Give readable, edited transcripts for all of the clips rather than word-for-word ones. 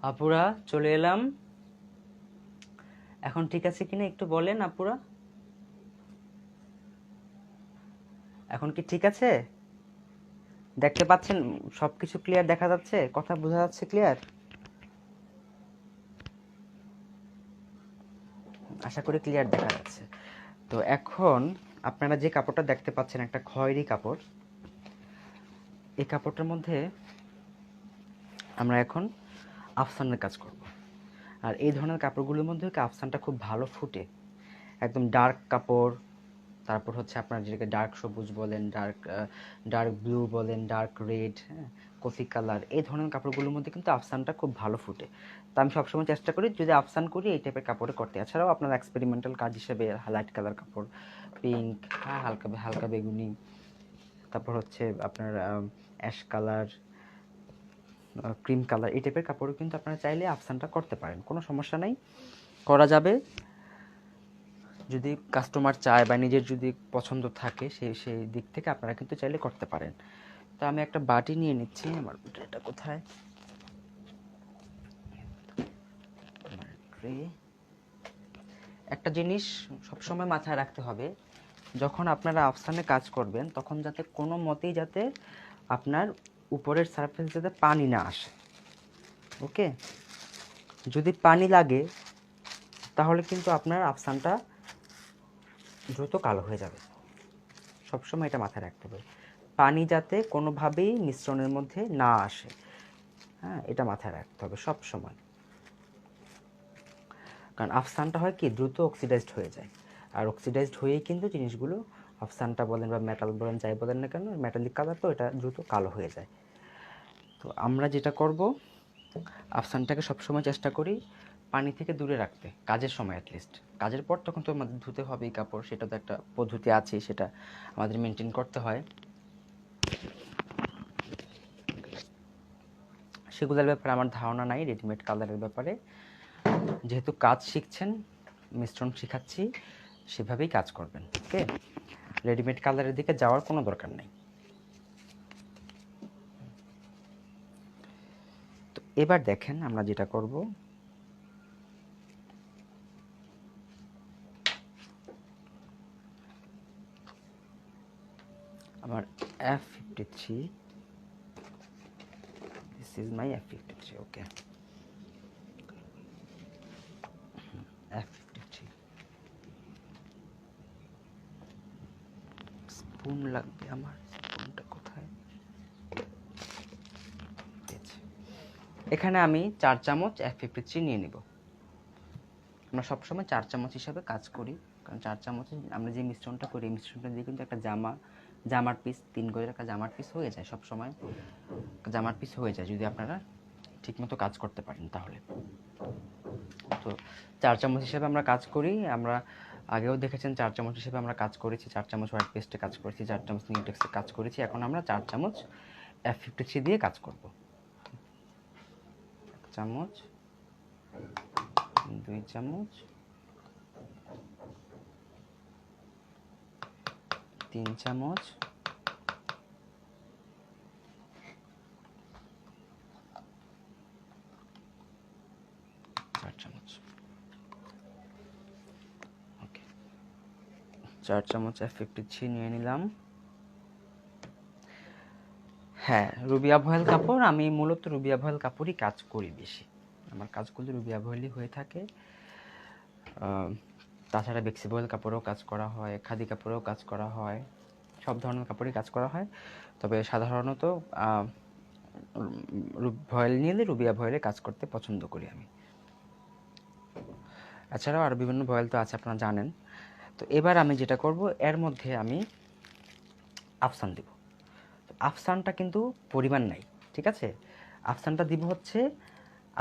আপুরা চলে এলাম। এখন ঠিক আছে কিনা একটু বলেন আপুরা। এখন কি ঠিক আছে? দেখতে পাচ্ছেন? সবকিছু ক্লিয়ার দেখা যাচ্ছে? কথা বোঝা যাচ্ছে ক্লিয়ার? আশা করি ক্লিয়ার দেখা যাচ্ছে। তো এখন আপনারা যে কাপড়টা দেখতে পাচ্ছেন, একটা খয়েরি কাপড়। এই কাপড়টার মধ্যে আমরা এখন আফসানের কাজ করব। আর এই ধরনের কাপড়গুলোর মধ্যে আফসানটা খুব ভালো ফুটে। একদম ডার্ক কাপড়, তারপর হচ্ছে আপনার যেটাকে ডার্ক সবুজ বলেন, ডার্ক ব্লু বলেন, ডার্ক রেড, হ্যাঁ, কফি কালার, এই ধরনের কাপড়গুলোর মধ্যে কিন্তু আফসানটা খুব ভালো ফুটে। তো আমি সবসময় চেষ্টা করি যদি আফসান করি এই টাইপের কাপড়ে করতে। এছাড়াও আপনার এক্সপেরিমেন্টাল কাজ হিসেবে লাইট কালার কাপড়, পিঙ্ক, হ্যাঁ, হালকা হালকা বেগুনি, তারপর হচ্ছে আপনার অ্যাশ কালার, ক্রিম কালার, এই টাইপের কাপড়ও কিন্তু আপনারা চাইলে আফসানটা করতে পারেন, কোনো সমস্যা নাই, করা যাবে। যদি কাস্টমার চায় বা নিজের যদি পছন্দ থাকে সেই দিক থেকে আপনারা কিন্তু চাইলে করতে পারেন। তো আমি একটা বাটি নিয়ে নিচ্ছি। আমার এটা কোথায়? আমার ট্রে। একটা জিনিস সবসময় মাথায় রাখতে হবে, যখন আপনারা আফসানে কাজ করবেন তখন যাতে কোনো মতেই যাতে আপনার উপরের সারফেস যাতে পানি না আসে। ওকে? যদি পানি লাগে তাহলে কিন্তু আপনার আফসানটা দ্রুত কালো হয়ে যাবে। সবসময় এটা মাথায় রাখতে হবে, পানি যাতে কোনোভাবেই মিশ্রণের মধ্যে না আসে। হ্যাঁ, এটা মাথায় রাখতে হবে সব সময়। কারণ আফসানটা হয় কি দ্রুত অক্সিডাইজড হয়ে যায়, আর অক্সিডাইজড হয়েই কিন্তু জিনিসগুলো, আফসানটা বলেন বা মেটাল বলেন যাই বলেন না কেন, মেটালিক কালার তো এটা দ্রুত কালো হয়ে যায়। তো আমরা যেটা করব, আফসানটাকে সবসময় চেষ্টা করি পানি থেকে দূরে রাখতে, কাজের সময় অ্যাটলিস্ট। কাজের পর তখন তো আমাদের ধুতে হবেই কাপড়, সেটা তো একটা পদ্ধতি আছে, সেটা আমাদের মেনটেন করতে হয়। সেগুলোর ব্যাপারে আমার ধারণা নাই, রেডিমেড কালারের ব্যাপারে। যেহেতু কাজ শিখছেন, মিশ্রণ শিখাচ্ছি, সেভাবেই কাজ করবেন। ওকে? রেডিমেড কালারের দিকে যাওয়ার কোনো দরকার নেই। তো এবার দেখেন আমরা যেটা করব, আমার F53, this is my F53। Okay, F53 spoon লাগবে আমার। স্পুনটা কোথায়? এখানে আমি 4 চামচ F53 নিয়ে নিব। আমরা সবসময় 4 চামচ হিসাবে কাজ করি, কারণ 4 চামচে আমরা যে মিশ্রণটা করি, এই মিশ্রণটা দিয়ে কিন্তু একটা জামার পিস, 3 গজের একটা জামার পিস হয়ে যায়। সবসময় জামার পিস হয়ে যায় যদি আপনারা ঠিকমতো কাজ করতে পারেন তাহলে। তো 4 চামচ হিসেবে আমরা কাজ করি। আমরা আগেও দেখেছেন 4 চামচ হিসেবে আমরা কাজ করেছি, 4 চামচ হোয়াইট পেস্টে কাজ করেছি, 4 চামচ নিউটেক্সে কাজ করেছি। এখন আমরা 4 চামচ F53 দিয়ে কাজ করব। 1 চামচ, 2 চামচ, 3 চামচ, 4 চামচ। ওকে, 4 চামচ F53 নিয়ে নিলাম। হ্যাঁ, রুবিয়া ভয়েল কাপড়, আমি মূলত রুবিয়া ভয়েল কাপড়ই কাজ করি বেশি। আমার কাজগুলো রুবিয়া ভয়েলই হয়ে থাকে। তাছাড়া বেক্সি ভয়েল কাপড়েও কাজ করা হয়, খাদি কাপড়েও কাজ করা হয়, সব ধরনের কাপড়ই কাজ করা হয়। তবে সাধারণত ভয়েল নিলে রুবিয়া ভয়েলে কাজ করতে পছন্দ করি আমি। এছাড়াও আরও বিভিন্ন ভয়েল তো আছে, আপনারা জানেন। তো এবার আমি যেটা করব, এর মধ্যে আমি আফসান দেব। আফসানটা কিন্তু পরিমাণ নাই, ঠিক আছে? আফসানটা দিব হচ্ছে,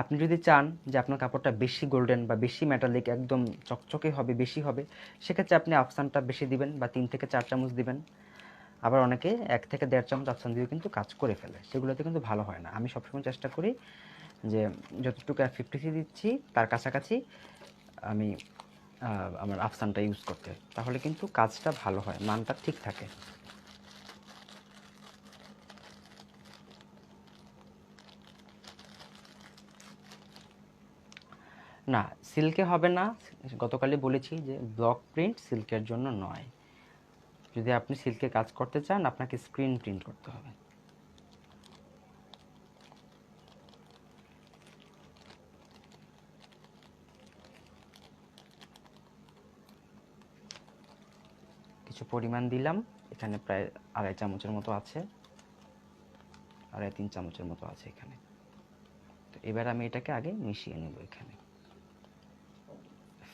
আপনি যদি চান যে আপনার কাপড়টা বেশি গোল্ডেন বা বেশি মেটালিক, একদম চকচকে হবে, বেশি হবে, সেক্ষেত্রে আপনি আফসানটা বেশি দিবেন বা 3 থেকে 4 চামচ দিবেন। আবার অনেকে 1 থেকে 1.5 চামচ আফসান দিয়েও কিন্তু কাজ করে ফেলে, সেগুলোতে কিন্তু ভালো হয় না। আমি সবসময় চেষ্টা করি যে যতটুকু F53 দিচ্ছি তার কাছাকাছি আমি আমার আফসানটা ইউজ করতে, তাহলে কিন্তু কাজটা ভালো হয়, মানটা ঠিক থাকে। না, সিল্কে হবে না। গতকালই বলেছি যে ব্লক প্রিন্ট সিল্কের জন্য নয়। যদি আপনি সিল্কে কাজ করতে চান আপনাকে স্ক্রিন প্রিন্ট করতে হবে। কিছু পরিমাণ দিলাম, এখানে প্রায় 2.5 চামচের মতো আছে, 2.5-3 চামচের মতো আছে এখানে। তো এবার আমি এটাকে আগে মিশিয়ে নেব। এখানে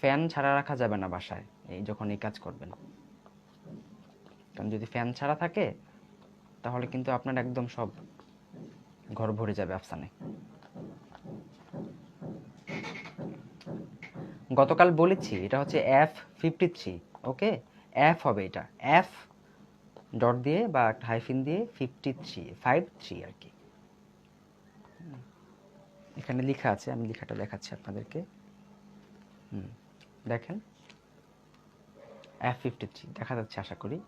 ফ্যান ছাড়া রাখা যাবে না বাসায় যখন এই কাজ করবেন, কারণ যদি ফ্যান ছাড়া থাকে তাহলে কিন্তু আপনার একদম সব ঘর ভরে যাবে আফসানে। গতকাল বলেছি এটা হচ্ছে F53, ওকে? এফ হবে এটা, এফ ডট দিয়ে বা একটা হাইফিন দিয়ে 53 আর কি। এখানে লেখা আছে, আমি লেখাটা দেখাচ্ছি আপনাদেরকে। দেখেন F53 দেখা যাচ্ছে আশা করি।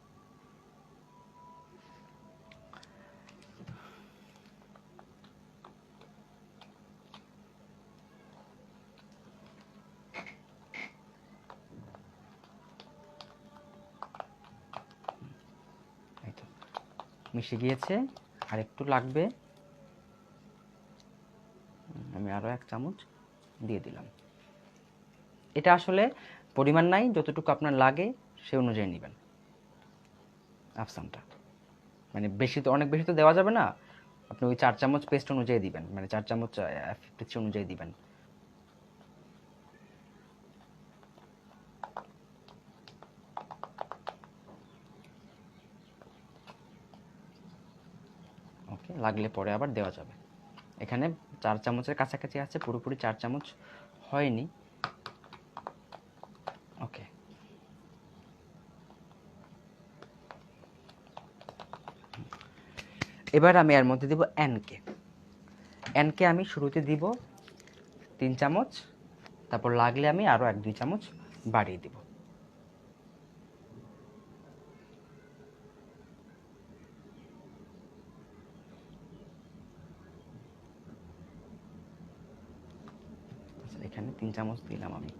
মিশে গিয়েছে, আর একটু লাগবে, আমি আরও 1 চামচ দিয়ে দিলাম। এটা আসলে পরিমাণ নাই, যতটুকু আপনার লাগে সে অনুযায়ী নেবেন আফসানটা। মানে বেশি তো, অনেক বেশি তো দেওয়া যাবে না, আপনি ওই 4 চামচ পেস্ট অনুযায়ী দিবেন, মানে 4 চামচ F53 অনুযায়ী দিবেন। ওকে, লাগলে পরে আবার দেওয়া যাবে। এখানে 4 চামচের কাছাকাছি আছে, পুরোপুরি 4 চামচ হয়নি। ওকে, এবার আমি এর মধ্যে দিব এনকে। এনকে আমি শুরুতে দিব 3 চামচ, তারপর লাগলে আমি আরও 1-2 চামচ বাড়িয়ে দিব। এখানে 3 চামচ দিলাম আমি।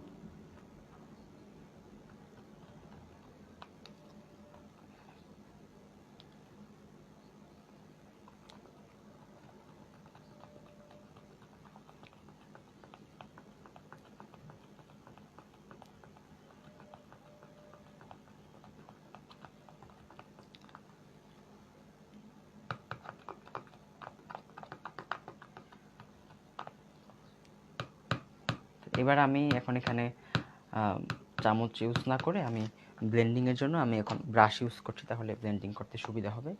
এবার আমি এখন এখানে চামচ ইউজ না করে আমি ব্লেন্ডিংয়ের জন্য আমি এখন ব্রাশ ইউজ করছি, তাহলে ব্লেন্ডিং করতে সুবিধা হবে।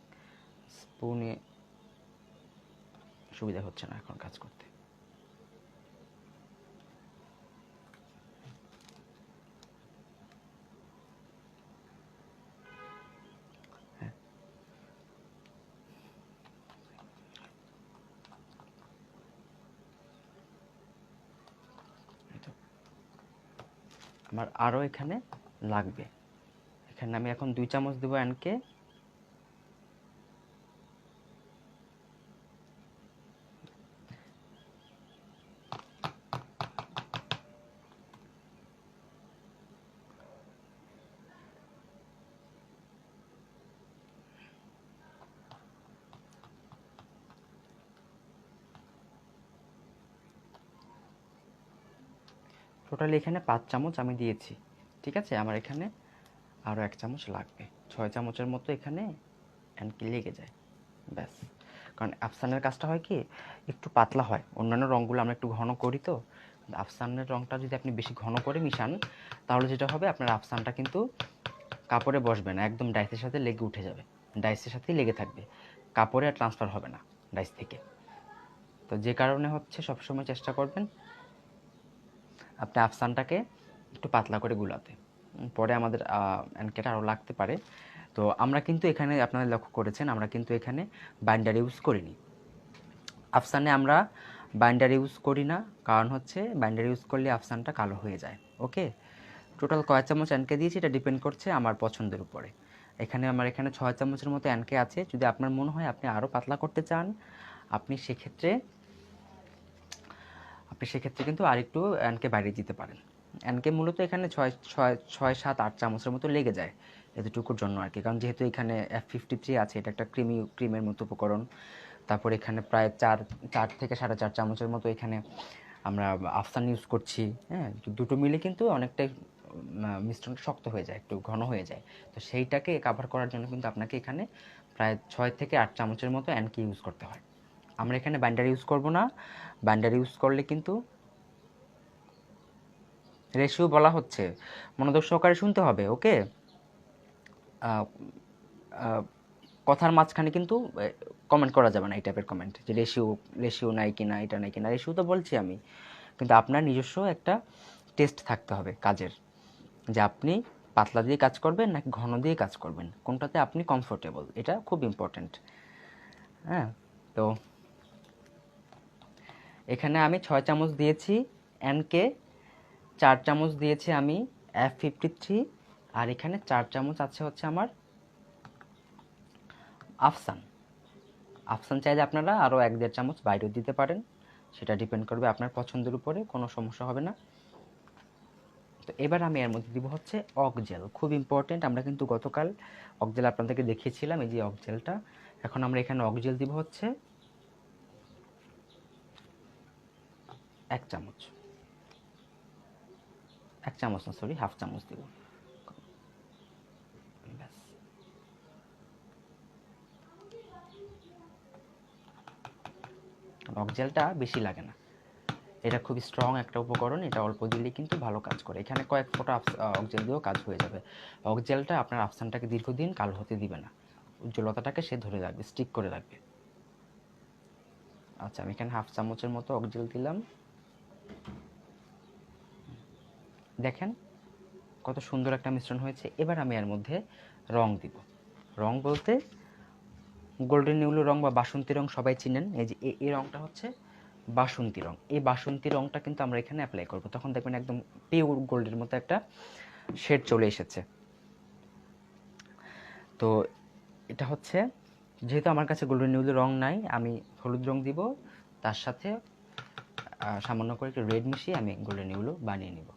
স্পুনে সুবিধা হচ্ছে না এখন কাজ করতে। আমার আরও এখানে লাগবে, এখানে আমি এখন 2 চামচ দেবো এনকে। টোটালি এখানে 5 চামচ আমি দিয়েছি, ঠিক আছে? আমার এখানে আরও 1 চামচ লাগবে, 6 চামচের মতো এখানে এনকে লেগে যায়, ব্যাস। কারণ আফসানের কাজটা হয় কি, একটু পাতলা হয়, অন্যান্য রঙগুলো আমরা একটু ঘন করি, তো আফসানের রঙটা যদি আপনি বেশি ঘন করে মিশান তাহলে যেটা হবে, আপনার আফসানটা কিন্তু কাপড়ে বসবে না, একদম ডাইসের সাথে লেগে উঠে যাবে, ডাইসের সাথেই লেগে থাকবে, কাপড়ে আর ট্রান্সফার হবে না ডাইস থেকে। তো যে কারণে হচ্ছে সবসময় চেষ্টা করবেন আপনি আফসানটাকে একটু পাতলা করে গুলাতে। পরে আমাদের অ্যানকেটা আরও লাগতে পারে। তো আমরা কিন্তু এখানে, আপনারা লক্ষ্য করেছেন, আমরা কিন্তু এখানে বাইন্ডার ইউজ করিনি। আফসানে আমরা বাইন্ডার ইউজ করি না, কারণ হচ্ছে বাইন্ডার ইউজ করলে আফসানটা কালো হয়ে যায়। ওকে, টোটাল কয় চামচ অ্যানকে দিয়েছি এটা ডিপেন্ড করছে আমার পছন্দের উপরে। এখানে আমার এখানে 6 চামচের মতো অ্যানকে আছে। যদি আপনার মনে হয় আপনি আরও পাতলা করতে চান, আপনি আপনি সেক্ষেত্রে কিন্তু আরেকটু এনকে বাড়িয়ে দিতে পারেন। এনকে মূলত এখানে ছয় 7 8 চামচের মতো লেগে যায় এতটুকুর জন্য আর কি, কারণ যেহেতু এখানে F53 আছে, এটা একটা ক্রিমের মতো উপকরণ। তারপর এখানে প্রায় 4 থেকে 4.5 চামচের মতো এখানে আমরা আফসান ইউজ করছি। হ্যাঁ, দুটো মিলে কিন্তু অনেকটাই মিশ্রণটা শক্ত হয়ে যায়, একটু ঘন হয়ে যায়। তো সেইটাকে কাভার করার জন্য কিন্তু আপনাকে এখানে প্রায় 6 থেকে 8 চামচের মতো এনকে ইউজ করতে হয়। আমরা এখানে বাইন্ডার ইউজ করব না। বাইন্ডার ইউজ করলে কিন্তু রেশিও বলা হচ্ছে, মনোযোগ সহকারে শুনতে হবে, ওকে? কথার মাঝখানে কিন্তু কমেন্ট করা যাবে না, এই টাইপের কমেন্ট যে রেশিও নাই কিনা, এটা নাই কিনা। রেশিও তো বলছি আমি, কিন্তু আপনার নিজস্ব একটা টেস্ট থাকতে হবে কাজের, যে আপনি পাতলা দিয়ে কাজ করবেন নাকি ঘন দিয়ে কাজ করবেন, কোনটাতে আপনি কমফোর্টেবল, এটা খুব ইম্পর্ট্যান্ট। হ্যাঁ, তো এখানে আমি 6 চামচ দিয়েছি এনকে, 4 চামচ দিয়েছি আমি F53, আর এখানে 4 চামচ আছে হচ্ছে আমার আফসান। আফসান চাইলে আপনারা আরও 1-1.5 চামচ বাইরেও দিতে পারেন, সেটা ডিপেন্ড করবে আপনার পছন্দের উপরে, কোনো সমস্যা হবে না। তো এবার আমি এর মধ্যে দিব হচ্ছে অকজেল, খুব ইম্পর্টেন্ট। আমরা কিন্তু গতকাল অকজেল আপনাদেরকে দেখিয়েছিলাম, এই যে অকজেলটা। এখন আমরা এখানে অকজেল দিব হচ্ছে 1 চামচ, 1 চামচ না, সরি, হাফ চামচ দিব। ব্যাস, অকজেলটা বেশি লাগে না, এটা খুব স্ট্রং একটা উপকরণ, এটা অল্প দিলেই কিন্তু ভালো কাজ করে। এখানে কয়েক ফোঁটা অকজেল দিয়েও কাজ হয়ে যাবে। অকজেলটা আপনার আফসানটাকে দীর্ঘদিন কালো হতে দিবে না, উজ্জ্বলতাটাকে সে ধরে রাখবে, স্টিক করে রাখবে। আচ্ছা, আমি এখানে হাফ চামচের মতো অকজেল দিলাম। দেখেন কত সুন্দর একটা মিশ্রণ হয়েছে। এবার আমি এর মধ্যে রং দিব। রং বলতে গোল্ডেন ইউলো রং বা বাসন্তী রং সবাই চিনেন। এই যে এই রংটা হচ্ছে বাসন্তী রং। এই বাসন্তী রংটা কিন্তু আমরা এখানে অ্যাপ্লাই করব, তখন দেখবেন একদম পিওর গোল্ডের মতো একটা শেড চলে এসেছে। তো এটা হচ্ছে, যেহেতু আমার কাছে গোল্ডেন ইউলো রং নাই, আমি হলুদ রং দিব, তার সাথে সামান্য করে একটু রেড মিশিয়ে আমি গোল্ডেন ইউলো বানিয়ে নিব।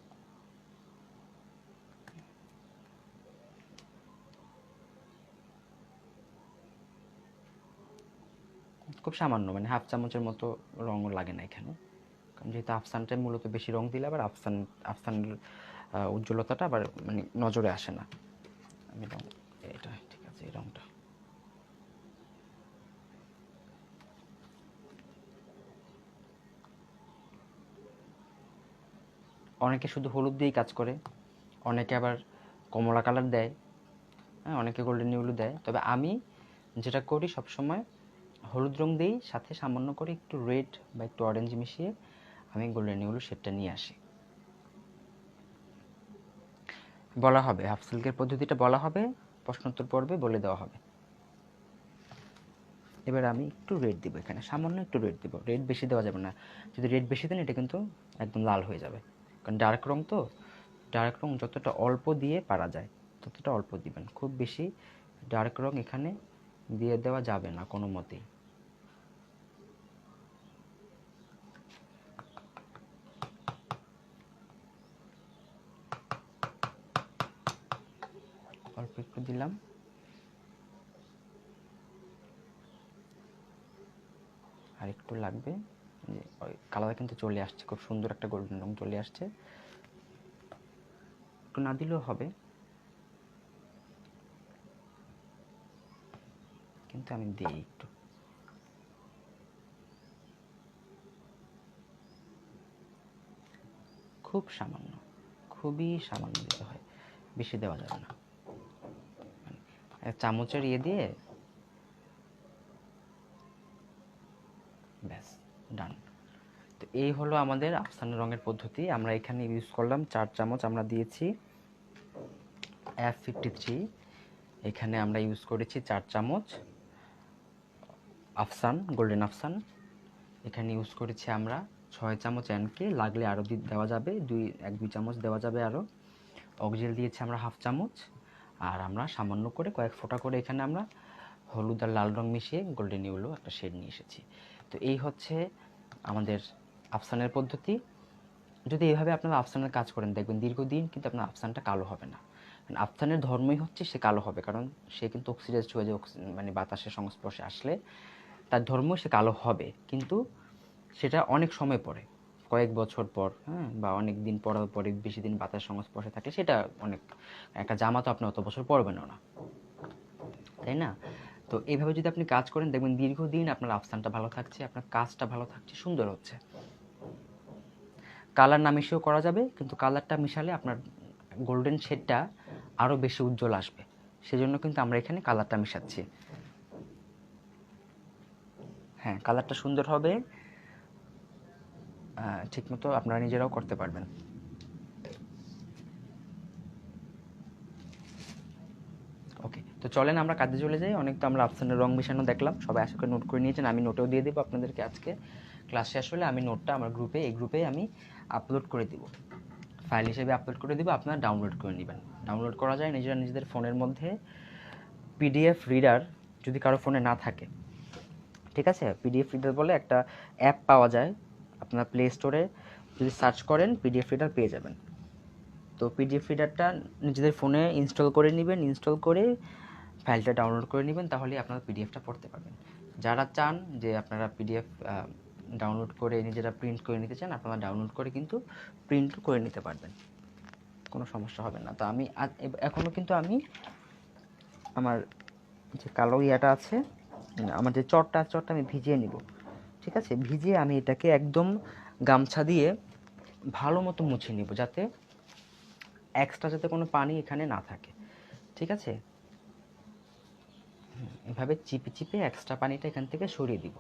খুব সামান্য, মানে হাফ চামচের মতো রঙও লাগে না এখানে, কারণ যেহেতু আফসানটায় মূলত বেশি রং দিলে আবার আফসানের উজ্জ্বলতাটা আবার মানে নজরে আসে না। আমি রং, এটা ঠিক আছে, এই রংটা অনেকে শুধু হলুদ দিয়েই কাজ করে, অনেকে আবার কমলা কালার দেয়, হ্যাঁ, অনেকে গোল্ডেন ইউলো দেয়। তবে আমি যেটা করি সবসময় হলুদ রং দিই, সাথে সামান্য করে একটু রেড বা একটু অরেঞ্জ মিশিয়ে আমি গোল্ডেন ইউলো শেডটা নিয়ে আসি। বলা হবে, হাফ সিল্কের পদ্ধতিটা বলা হবে, প্রশ্নোত্তর পর্বে বলে দেওয়া হবে। এবার আমি একটু রেড দিব, এখানে সামান্য একটু রেড দিব, রেড বেশি দেওয়া যাবে না। যদি রেড বেশি দেন এটা কিন্তু একদম লাল হয়ে যাবে, কারণ ডার্ক রং তো। ডার্ক রং যতটা অল্প দিয়ে পারা যায় ততটা অল্প দিবেন, খুব বেশি ডার্ক রং এখানে দিয়ে দেওয়া যাবে না কোনো মতেই। অল্প একটু দিলাম। আর একটু লাগবে, যে ওই কালার কিন্তু চলে আসছে, খুব সুন্দর একটা গোল্ডেন রং চলে আসছে। একটু না দিলেও হবে, কিন্তু আমি দিই একটু। খুব সামান্য, খুবই সামান্য দিতে হয়, বেশি দেওয়া যাবে না। চামচের ইয়ে দিয়ে ব্যাস, ডান। তো এই হলো আমাদের আফসানা রঙের পদ্ধতি। আমরা এখানে ইউজ করলাম 4 চামচ, আমরা দিয়েছি F53। এখানে আমরা ইউজ করেছি 4 চামচ আফসান, গোল্ডেন আফসান। এখানে ইউজ করেছি আমরা 6 চামচ এনকে, লাগলে আরও দেওয়া যাবে, 1-2 চামচ দেওয়া যাবে আরও। অকজেল দিয়েছি আমরা হাফ চামচ, আর আমরা সামান্য করে কয়েক ফোঁটা করে এখানে আমরা হলুদ আর লাল রং মিশিয়ে গোল্ডেন ইউলো একটা শেড নিয়ে এসেছি। তো এই হচ্ছে আমাদের আফসানের পদ্ধতি, যদি এইভাবে আপনারা আফসানের কাজ করেন দেখবেন দীর্ঘদিন কিন্তু আপনার আফসানটা কালো হবে না। কারণ আফসানের ধর্মই হচ্ছে সে কালো হবে, কারণ সে কিন্তু অক্সিডাইজড হয়ে যায়, মানে বাতাসের সংস্পর্শে আসলে তার ধর্ম সে কালো হবে, কিন্তু সেটা অনেক সময় পরে, কয়েক বছর পর, হ্যাঁ, বা অনেক দিন পরে পরে বেশি দিন বাতাস সংস্পর্শে থাকলে সেটা অনেক, একটা জামা তো আপনি অত বছর পরবেনও না, তাই না? তো এইভাবে যদি আপনি কাজ করেন দেখবেন দীর্ঘদিন আপনার আফসানটা ভালো থাকছে, আপনার কাজটা ভালো থাকছে, সুন্দর হচ্ছে। কালার না মিশিয়েও করা যাবে, কিন্তু কালারটা মিশালে আপনার গোল্ডেন শেডটা আরও বেশি উজ্জ্বল আসবে, সেজন্য কিন্তু আমরা এখানে কালারটা মিশাচ্ছি। হ্যাঁ, কালারটা সুন্দর হবে, ঠিকমতো আপনারা নিজেরাও করতে পারবেন। ওকে, তো চলেন আমরা কাজে চলে যাই। অনেক তো আমরা আফসানের রং মিশানো দেখলাম, সবাই আশা করে নোট করে নিয়েছেন, আমি নোটেও দিয়ে দেবো আপনাদেরকে। আজকে ক্লাস শেষ হলে আমি নোটটা আমার গ্রুপে, এই গ্রুপে আমি আপলোড করে দিব, ফাইল হিসেবে আপলোড করে দিব, আপনারা ডাউনলোড করে নেবেন। ডাউনলোড করা যায় নিজেরা নিজেদের ফোনের মধ্যে, পিডিএফ রিডার যদি কারো ফোনে না থাকে, ঠিক আছে, পিডিএফ রিডার বলে একটা অ্যাপ পাওয়া যায়, আপনার প্লে স্টোরে যদি সার্চ করেন পিডিএফ রিডার পেয়ে যাবেন। তো পিডিএফ রিডারটা নিজেদের ফোনে ইনস্টল করে নেবেন, ইনস্টল করে ফাইলটা ডাউনলোড করে নেবেন, তাহলে আপনারা পিডিএফটা পড়তে পারবেন। যারা চান যে আপনারা পিডিএফ ডাউনলোড করে নিজেরা প্রিন্ট করে নিতে চান, আপনারা ডাউনলোড করে কিন্তু প্রিন্ট করে নিতে পারবেন, কোনো সমস্যা হবে না। তো আমি এখনও কিন্তু আমি আমার যে কালো ইয়াটা আছে, আমার যে চটটা আমি ভিজিয়ে নিব, ঠিক আছে, ভিজিয়ে আমি এটাকে একদম গামছা দিয়ে ভালো মতো মুছে নিব, যাতে এক্সট্রা যাতে কোনো পানি এখানে না থাকে, ঠিক আছে। এভাবে চিপে চিপে এক্সট্রা পানিটা এখান থেকে সরিয়ে দিব।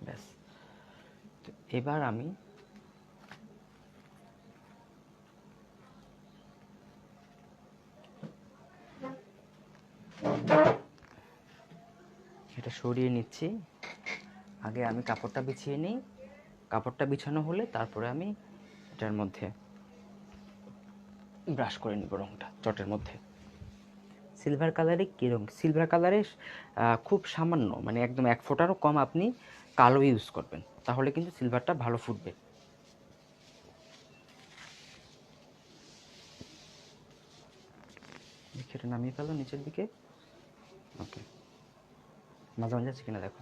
ব্যাস, তো এবার আমি এটা সরিয়ে নিচ্ছি। আগে আমি কাপড়টা বিছিয়ে নিই, কাপড়টা বিছানো হলে তারপরে আমি এটার মধ্যে ব্রাশ করে নিব রঙটা চটের মধ্যে। সিলভার কালারে কী রঙ? সিলভার কালারে খুব সামান্য, মানে একদম 1 ফোঁটারও কম আপনি কালো ইউজ করবেন, তাহলে কিন্তু সিলভারটা ভালো ফুটবে। এটা নামিয়ে ফেলো নিচের দিকে। ওকে, মাঝে মাঝে আছে কিনা দেখো।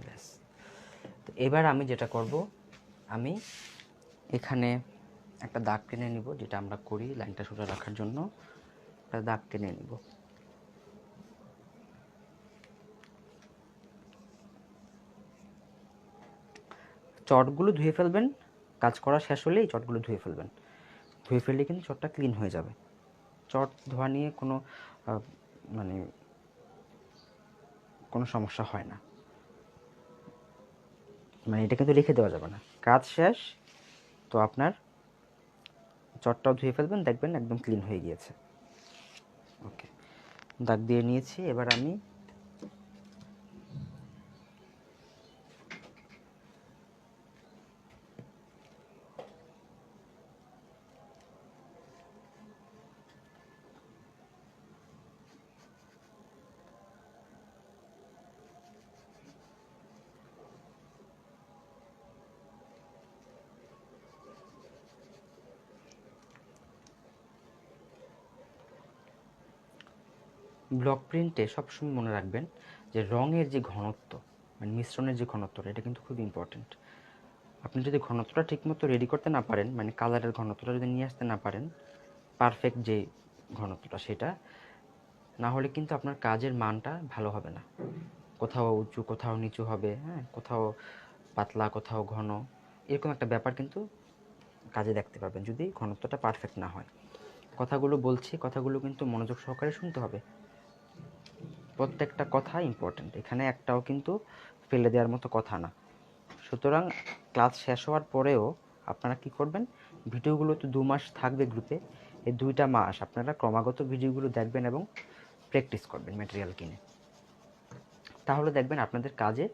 ব্যাস, তো এবার আমি যেটা করব, আমি এখানে একটা দাগ টেনে নিব, যেটা আমরা করি লাইনটা সোজা রাখার জন্য একটা দাগ টেনে নিব। চটগুলো ধুয়ে ফেলবেন, কাজ করা শেষ হলেই চটগুলো ধুয়ে ফেলবেন, ধুয়ে ফেললে কিন্তু চটটা ক্লিন হয়ে যাবে। চট ধোয়া নিয়ে কোনো মানে কোনো সমস্যা হয় না, মানে এটা কিন্তু রেখে দেওয়া যাবে না। কাজ শেষ, তো আপনার চটটাও ধুয়ে ফেলবেন, দেখবেন একদম ক্লিন হয়ে গিয়েছে। ওকে, দাগ দিয়ে নিয়েছি। এবার আমি ব্লক প্রিন্টে সবসময় মনে রাখবেন যে রঙের যে ঘনত্ব, মানে মিশ্রণের যে ঘনত্বটা, এটা কিন্তু খুব ইম্পর্টেন্ট। আপনি যদি ঘনত্বটা ঠিকমতো রেডি করতে না পারেন, মানে কালারের ঘনত্বটা যদি নিয়ে আসতে না পারেন, পারফেক্ট যে ঘনত্বটা, সেটা না হলে কিন্তু আপনার কাজের মানটা ভালো হবে না। কোথাও উঁচু, কোথাও নিচু হবে, হ্যাঁ, কোথাও পাতলা, কোথাও ঘন, এরকম একটা ব্যাপার কিন্তু কাজে দেখতে পাবেন যদি ঘনত্বটা পারফেক্ট না হয়। কথাগুলো বলছি, কথাগুলো কিন্তু মনোযোগ সহকারে শুনতে হবে, প্রত্যেকটা কথা ইম্পর্ট্যান্ট, এখানে একটাও কিন্তু ফেলে দেওয়ার মতো কথা না। সুতরাং ক্লাস শেষ হওয়ার পরেও আপনারা কি করবেন, ভিডিওগুলো তো 2 মাস থাকবে গ্রুপে, এই 2টা মাস আপনারা ক্রমাগত ভিডিওগুলো দেখবেন এবং প্র্যাকটিস করবেন ম্যাটেরিয়াল কিনে। তাহলে দেখবেন আপনাদের কাজে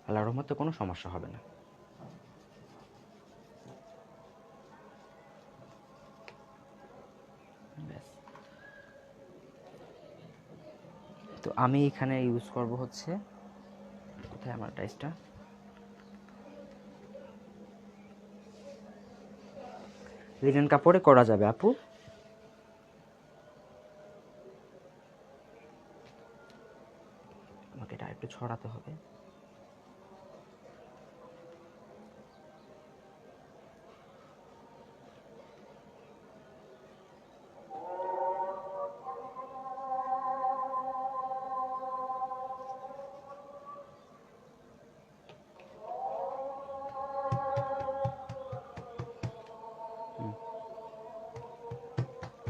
আল্লাহর রহমতে কোনো সমস্যা হবে না। তো আমি এখানে ইউজ করব হচ্ছে, কোথায় আমার টাইসটা, লিনেন কাপড়ে করা যাবে আপু। আমাকে এটা একটু ছড়াতে হবে।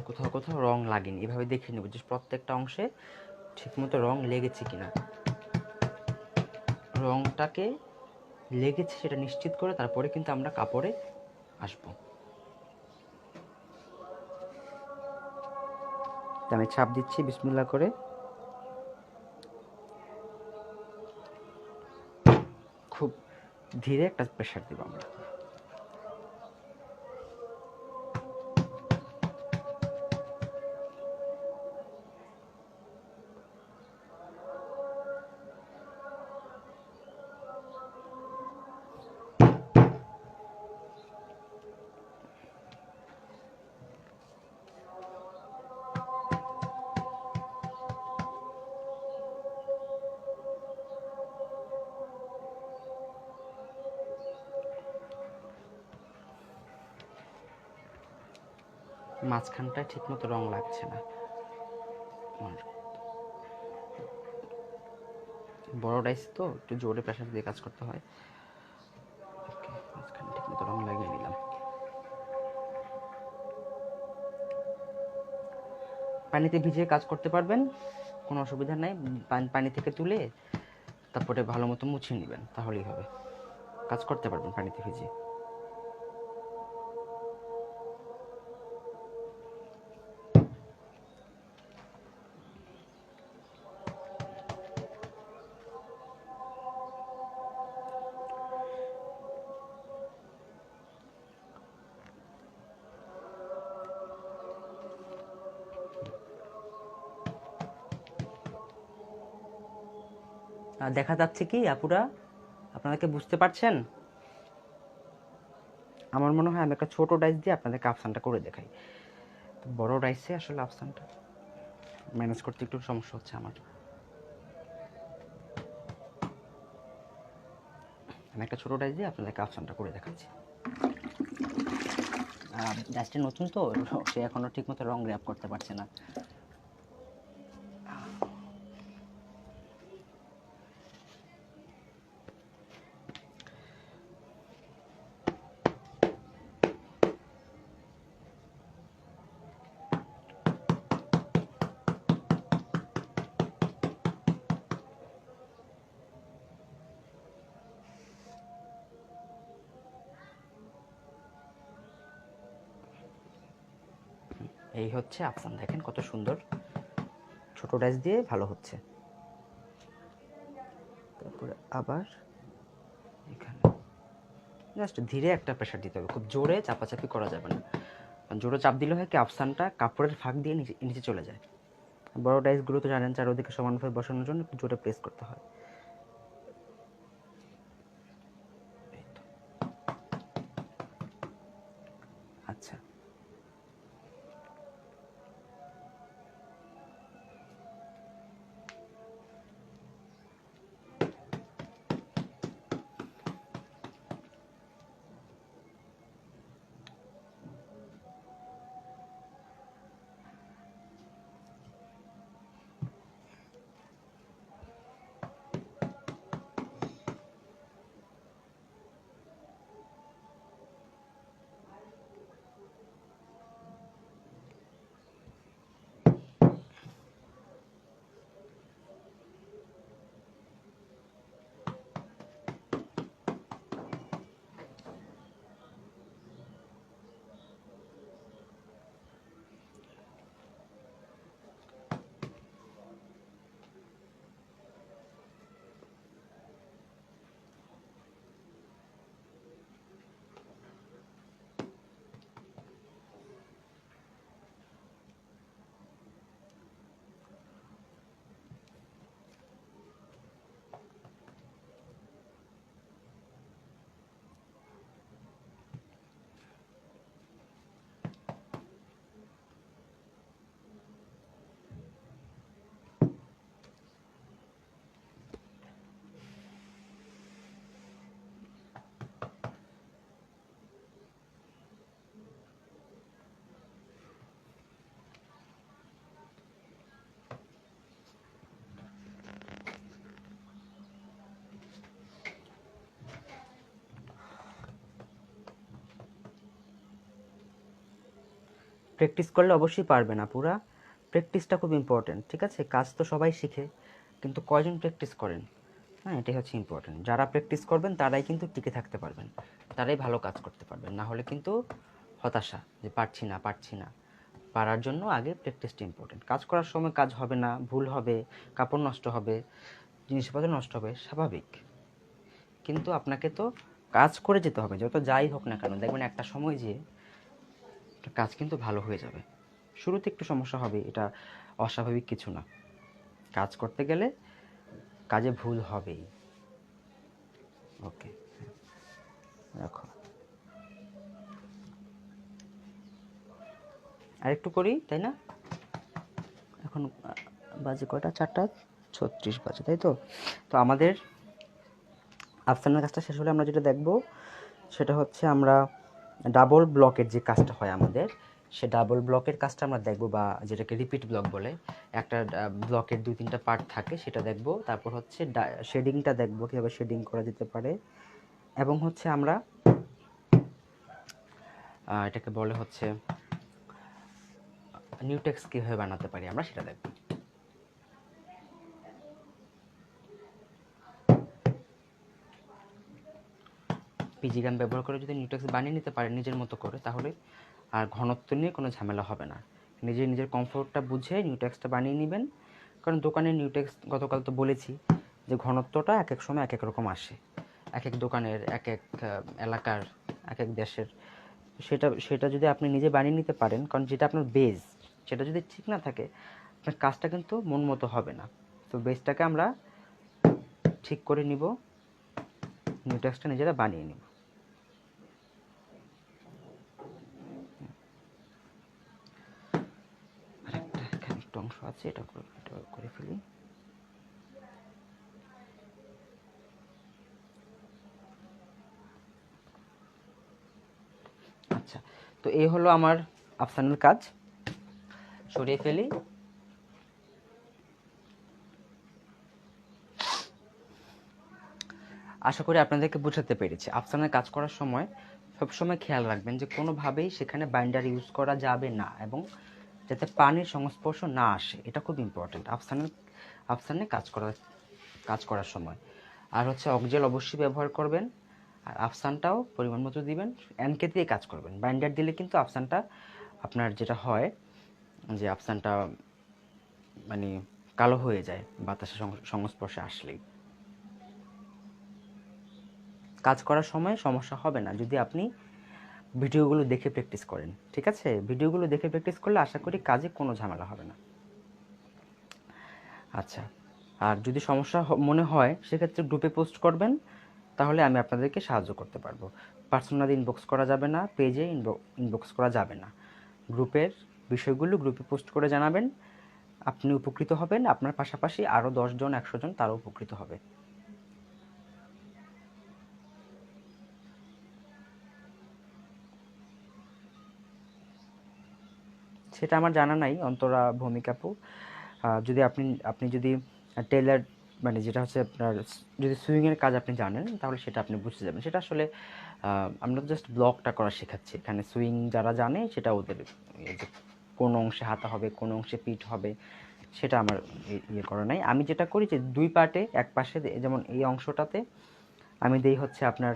কোথাও কোথাও রং লাগেনি, এভাবে দেখে নেব যে প্রত্যেকটা অংশে ঠিকমতো রং লেগেছে কিনা। রংটাকে লেগেছে সেটা নিশ্চিত করে তারপরে কিন্তু আমরা কাপড়ে আসবো। আমি ছাপ দিচ্ছি বিসমিল্লাহ করে। খুব ধীরে একটা প্রেশার দিব আমরা। মাঝখানটায় ঠিকমতো রং লাগছে না, বড় ডাইস তো একটু জোরে প্রেশার দিয়ে কাজ করতে হয়। মাঝখানে ঠিকমতো রং লাগিয়ে নিলাম। পানিতে ভিজিয়ে কাজ করতে পারবেন, কোনো অসুবিধা নাই। পানি থেকে তুলে তারপরে ভালো মতো মুছিয়ে নেবেন, তাহলেই হবে। কাজ করতে পারবেন পানিতে ভিজিয়ে। দেখা যাচ্ছে কি আপুরা, আপনাদেরকে বুঝতে পারছেন? আমার মনে হয় আমি একটা ছোট ডাইস দিয়ে আপনাদেরকে আফসানটা করে দেখাই। বড় ডাইসে আসলে আফসানটা ম্যানেজ করতে একটু সমস্যা হচ্ছে আমার। আমি একটা ছোট ডাইস দিয়ে আপনাদেরকে আফসানটা করে দেখাচ্ছি। ডাইসটা নতুন তো, সে এখনো ঠিকমতো রং গ্র্যাব করতে পারছে না। এই হচ্ছে আফসান, দেখেন কত সুন্দর, ছোট ডাইস দিয়ে ভালো হচ্ছে। তারপরে আবার এখানে জাস্ট ধীরে একটা প্রেশার দিতে হবে, খুব জোরে চাপাচাপি করা যাবে না। জোরে চাপ দিলে হয় কি আফসানটা কাপড়ের ফাঁক দিয়ে নিচে চলে যায়। বড় ডাইসগুলো তো জানেন চারোদিকে সমানভাবে বসানোর জন্য একটু জোরে প্রেস করতে হয়। আচ্ছা, প্র্যাকটিস করলে অবশ্যই পারবে না পুরা। প্র্যাকটিসটা খুব ইম্পর্টেন্ট, ঠিক আছে? কাজ তো সবাই শিখে, কিন্তু কয়জন প্র্যাকটিস করেন? হ্যাঁ, এটাই হচ্ছে ইম্পর্টেন্ট। যারা প্র্যাকটিস করবেন তারাই কিন্তু টিকে থাকতে পারবেন, তারাই ভালো কাজ করতে পারবেন। না হলে কিন্তু হতাশা, যে পারছি না পারছি না। পারার জন্য আগে প্র্যাকটিসটা ইম্পর্টেন্ট। কাজ করার সময় কাজ হবে না, ভুল হবে, কাপড় নষ্ট হবে, জিনিসপত্র নষ্ট হবে, স্বাভাবিক। কিন্তু আপনাকে তো কাজ করে যেতে হবে, যত যাই হোক না কেন। দেখবেন একটা সময় যে কাজ কিন্তু ভালো হয়ে যাবে। শুরুতে একটু সমস্যা হবে, এটা অস্বাভাবিক কিছু না। কাজ করতে গেলে কাজে ভুল হবেই। ওকে, রাখো। আরেকটু করি, তাই না? এখন বাজে কয়টা? 4:36 বাজে, তাই তো? তো আমাদের আফসানের কাজটা শেষ হলে আমরা যেটা দেখব সেটা হচ্ছে আমরা ডাবল ব্লকের যে কাজটা হয় আমাদের, সে ডাবল ব্লকের কাজটা আমরা দেখব, বা যেটাকে রিপিট ব্লক বলে। একটা ব্লকের 2-3টা পার্ট থাকে, সেটা দেখব। তারপর হচ্ছে শেডিংটা দেখব, কীভাবে শেডিং করা যেতে পারে। এবং হচ্ছে আমরা এটাকে বলে হচ্ছে নিউ টেক্সট কীভাবে বানাতে পারি আমরা, সেটা দেখব। পিজিগ্রাম ব্যবহার করে যদি নিউ টেক্সট বানিয়ে নিতে পারেন নিজের মতো করে, তাহলে আর ঘনত্ব নিয়ে কোনো ঝামেলা হবে না। নিজের কমফোর্টটা বুঝে নিউ টেক্সটটা বানিয়ে নেবেন। কারণ দোকানে নিউ টেক্সট, গতকাল তো বলেছি যে ঘনত্বটা এক এক সময় এক এক রকম আসে, এক এক দোকানের, এক এক এলাকার, এক এক দেশের। সেটা সেটা যদি আপনি নিজে বানিয়ে নিতে পারেন, কারণ যেটা আপনার বেস, সেটা যদি ঠিক না থাকে আপনার কাজটা কিন্তু মন মতো হবে না। তো বেসটাকে আমরা ঠিক করে নিব, নিউ টেক্সটটা নিজেরা বানিয়ে নিব। আরেকটা এখানে একটু অংশ আছে, এটা করে ফেলি। আচ্ছা, তো এই হলো আমার আফসানের কাজ। সরিয়ে ফেলি। আশা করি আপনাদেরকে বোঝাতে পেরেছি। আফসানের কাজ করার সময় সবসময় খেয়াল রাখবেন যে কোনোভাবেই সেখানে বাইন্ডার ইউজ করা যাবে না, এবং যাতে পানির সংস্পর্শ না আসে, এটা খুব ইম্পর্ট্যান্ট আফসানে কাজ করার সময়। আর হচ্ছে অকজেল অবশ্যই ব্যবহার করবেন, আর আফসানটাও পরিমাণ মতো দিবেন। এনকে দিয়ে কাজ করবেন। বাইন্ডার দিলে কিন্তু আফসানটা আপনার যেটা হয় যে আফসানটা মানে কালো হয়ে যায় বাতাসের সংস্পর্শে আসলেই। কাজ করার সময় সমস্যা হবে না যদি আপনি ভিডিওগুলো দেখে প্র্যাকটিস করেন, ঠিক আছে? ভিডিওগুলো দেখে প্র্যাকটিস করলে আশা করি কাজে কোনো ঝামেলা হবে না। আচ্ছা, আর যদি সমস্যা মনে হয় সেক্ষেত্রে গ্রুপে পোস্ট করবেন, তাহলে আমি আপনাদেরকে সাহায্য করতে পারবো। পার্সোনালি ইনবক্স করা যাবে না, পেজে ইনবক্স করা যাবে না। গ্রুপের বিষয়গুলো গ্রুপে পোস্ট করে জানাবেন, আপনি উপকৃত হবেন, আপনার পাশাপাশি আরও 10 জন 100 জন তারাও উপকৃত হবে। সেটা আমার জানা নাই, অন্তরা ভৌমিক আপু। যদি আপনি যদি টেলার, মানে যেটা হচ্ছে আপনার, যদি সুইংয়ের কাজ আপনি জানেন তাহলে সেটা আপনি বুঝতে যাবেন। সেটা আসলে আমরা জাস্ট ব্লকটা করা শেখাচ্ছি এখানে। সুইং যারা জানে সেটা ওদের, যে কোন অংশে হাতা হবে, কোন অংশে পিঠ হবে, সেটা আমার ইয়ে করা নাই। আমি যেটা করি যে 2 পার্টে, এক পাশে যেমন এই অংশটাতে আমি দেই হচ্ছে আপনার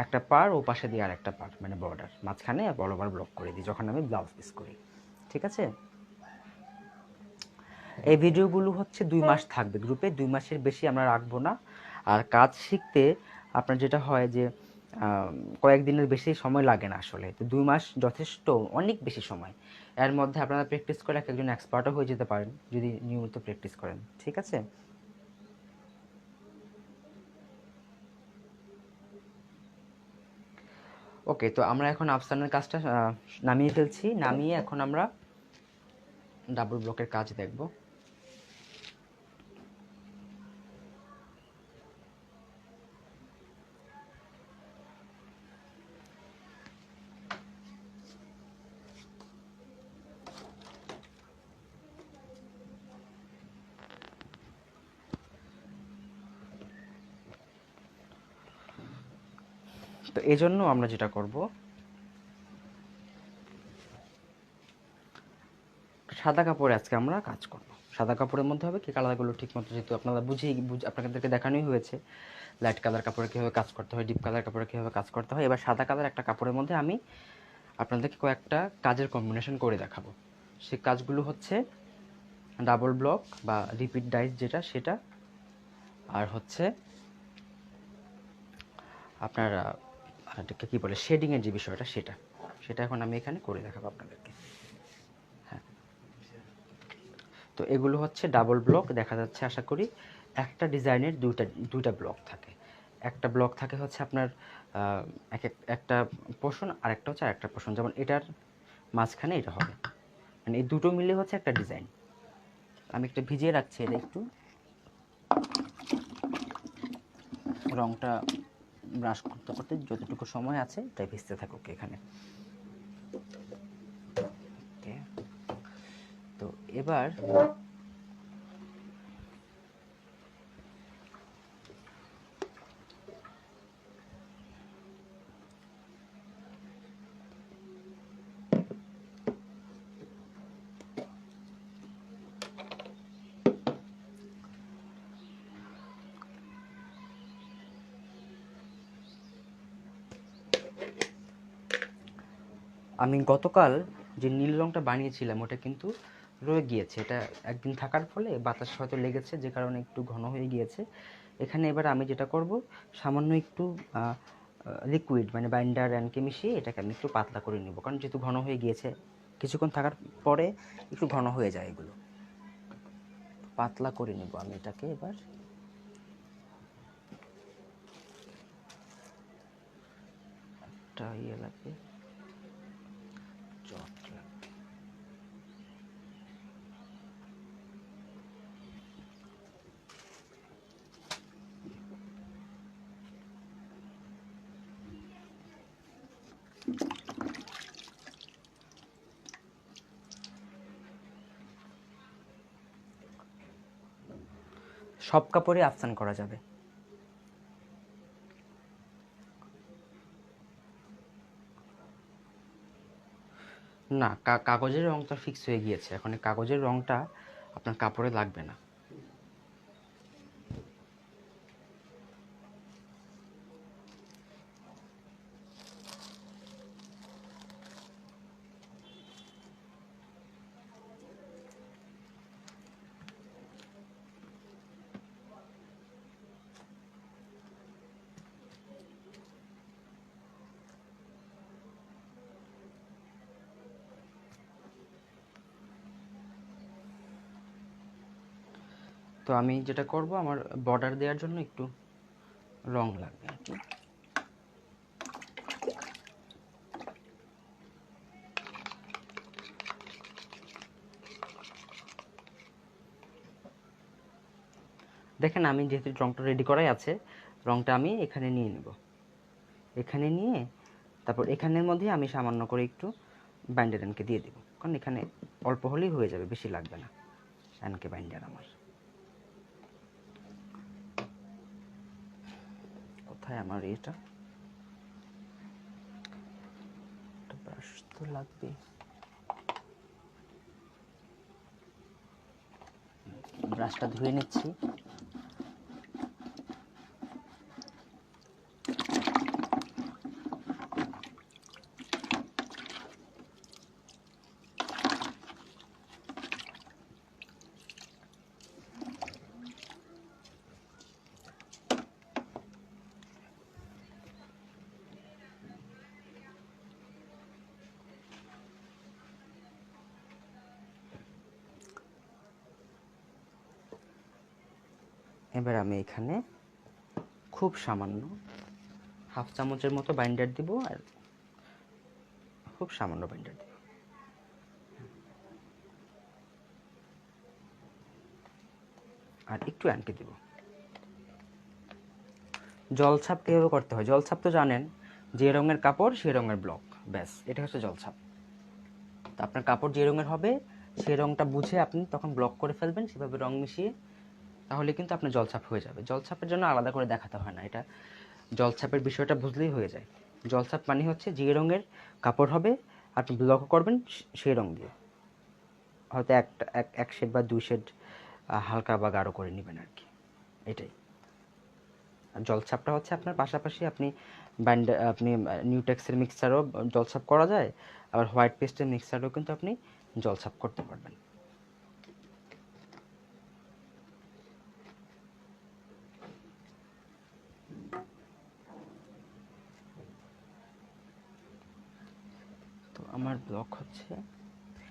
একটা পার, ও পাশে দিয়ে আর একটা পার, মানে বর্ডার, মাঝখানে বড় ব্লক করে দিই যখন আমি ব্লাউজ পিস করি, ঠিক আছে? এই ভিডিওগুলো হচ্ছে 2 মাস থাকবে গ্রুপে, 2 মাসের বেশি আমরা রাখবো না। আর কাজ শিখতে আপনার যেটা হয় যে কয়েকদিনের বেশি সময় লাগে না আসলে। তো 2 মাস যথেষ্ট, অনেক বেশি সময়। এর মধ্যে আপনারা প্র্যাকটিস করে একজন এক্সপার্টও হয়ে যেতে পারেন যদি নিয়মিত প্র্যাকটিস করেন, ঠিক আছে? ওকে, তো আমরা এখন আফসানের কাজটা নামিয়ে ফেলছি। নামিয়ে এখন আমরা ডাবল ব্লকের কাজ দেখব। তো এই জন্য আমরা যেটা করব, সাদা কাপড়ে আজকে আমরা কাজ করব। সাদা কাপড়ের মধ্যে হবে কি কালারগুলো ঠিক মতো, যেহেতু আপনারা আপনাদেরকে দেখানোই হয়েছে লাইট কালার কাপড়ে কীভাবে কাজ করতে হয়, ডিপ কালার কাপড়ে কীভাবে কাজ করতে হয়। এবার সাদা কালার একটা কাপড়ের মধ্যে আমি আপনাদেরকে কয়েকটা কাজের কম্বিনেশন করে দেখাবো। সেই কাজগুলো হচ্ছে ডাবল ব্লক বা রিপিট ডাইস যেটা সেটা, আর হচ্ছে আপনার এটাকে কী বলে শেডিংয়ের যে বিষয়টা সেটা এখন আমি এখানে করে দেখাবো আপনাদেরকে। হ্যাঁ, তো এগুলো হচ্ছে ডাবল ব্লক। দেখা যাচ্ছে আশা করি একটা ডিজাইনের দুইটা ব্লক থাকে। একটা ব্লক থাকে হচ্ছে আপনার একটা পোর্শন, আর একটা হচ্ছে আরেকটা পোর্শন। যেমন এটার মাঝখানে এটা হবে, মানে এই দুটো মিলে হচ্ছে একটা ডিজাইন। আমি একটু ভিজিয়ে রাখছি এটা, একটু রংটা ব্রাশ করতে করতে যতটুকু সময় আছে তাই ভিজতে থাকুক এখানে। তো এবার আমি গতকাল যে নীল রঙটা বানিয়েছিলাম ওটা কিন্তু রয়ে গিয়েছে। এটা একদিন থাকার ফলে বাতাস হয়তো লেগেছে, যে কারণে একটু ঘন হয়ে গিয়েছে। এখানে এবার আমি যেটা করব, সামান্য একটু লিকুইড মানে বাইন্ডার অ্যান্ডকে মিশিয়ে এটাকে আমি একটু পাতলা করে নেব, কারণ যেহেতু ঘন হয়ে গিয়েছে কিছুক্ষণ থাকার পরে একটু ঘন হয়ে যায়, এগুলো পাতলা করে নেব আমি এটাকে। এবার একটা ইয়ে লাগবে, চট লাগবে। সব কাপড়ে আফসান করা যাবে। না, কাগজের রংটা ফিক্স হয়ে গিয়েছে, এখন এই কাগজের রংটা আপনার কাপড়ে লাগবে না। তো আমি যেটা করব, আমার বর্ডার দেওয়ার জন্য একটু রং লাগবে আর কি। দেখেন আমি যেহেতু রংটা রেডি করাই আছে, রংটা আমি এখানে নিয়ে নেব। এখানে নিয়ে তারপর এখানের মধ্যে আমি সামান্য করে একটু বাইন্ডার অ্যানকে দিয়ে দেব, কারণ এখানে অল্প হলেই হয়ে যাবে, বেশি লাগবে না অ্যানকে বাইন্ডার আমার। কোথায় আমার এটা ব্রাশ তো লাগবে। ব্রাশটা ধুয়ে নিচ্ছি। এবার আমি এখানে খুব সামান্য হাফ চামচের মতো বাইন্ডার দিব, আর খুব সামান্য বাইন্ডার দিব। আর একটু অ্যানকে দিব। জলছাপ কীভাবে করতে হয়? জলছাপ তো জানেন, যে রঙের কাপড় সে রঙের ব্লক, ব্যাস এটা হচ্ছে জলছাপ। তো আপনার কাপড় যে রঙের হবে সেই রঙটা বুঝে আপনি তখন ব্লক করে ফেলবেন, সেভাবে রং মিশিয়ে, তাহলে কিন্তু আপনার জলছাপ হয়ে যাবে। জলছাপের জন্য আলাদা করে দেখাতে হয় না, এটা জলছাপের বিষয়টা বুঝলেই হয়ে যায়। জলছাপ মানে হচ্ছে যে রঙের কাপড় হবে আপনি ব্লক করবেন সেই রং দিয়ে। হয়তো এক শেড বা 2 শেড হালকা বা গাঢ় করে নেবেন আর কি, এটাই। আর জলছাপটা হচ্ছে আপনার পাশাপাশি আপনি নিউটেক্সের মিক্সচারও জলছাপ করা যায়, আবার হোয়াইট পেস্টের মিক্সচারও কিন্তু আপনি জলছাপ করতে পারবেন। তো আমার ব্লক হচ্ছে,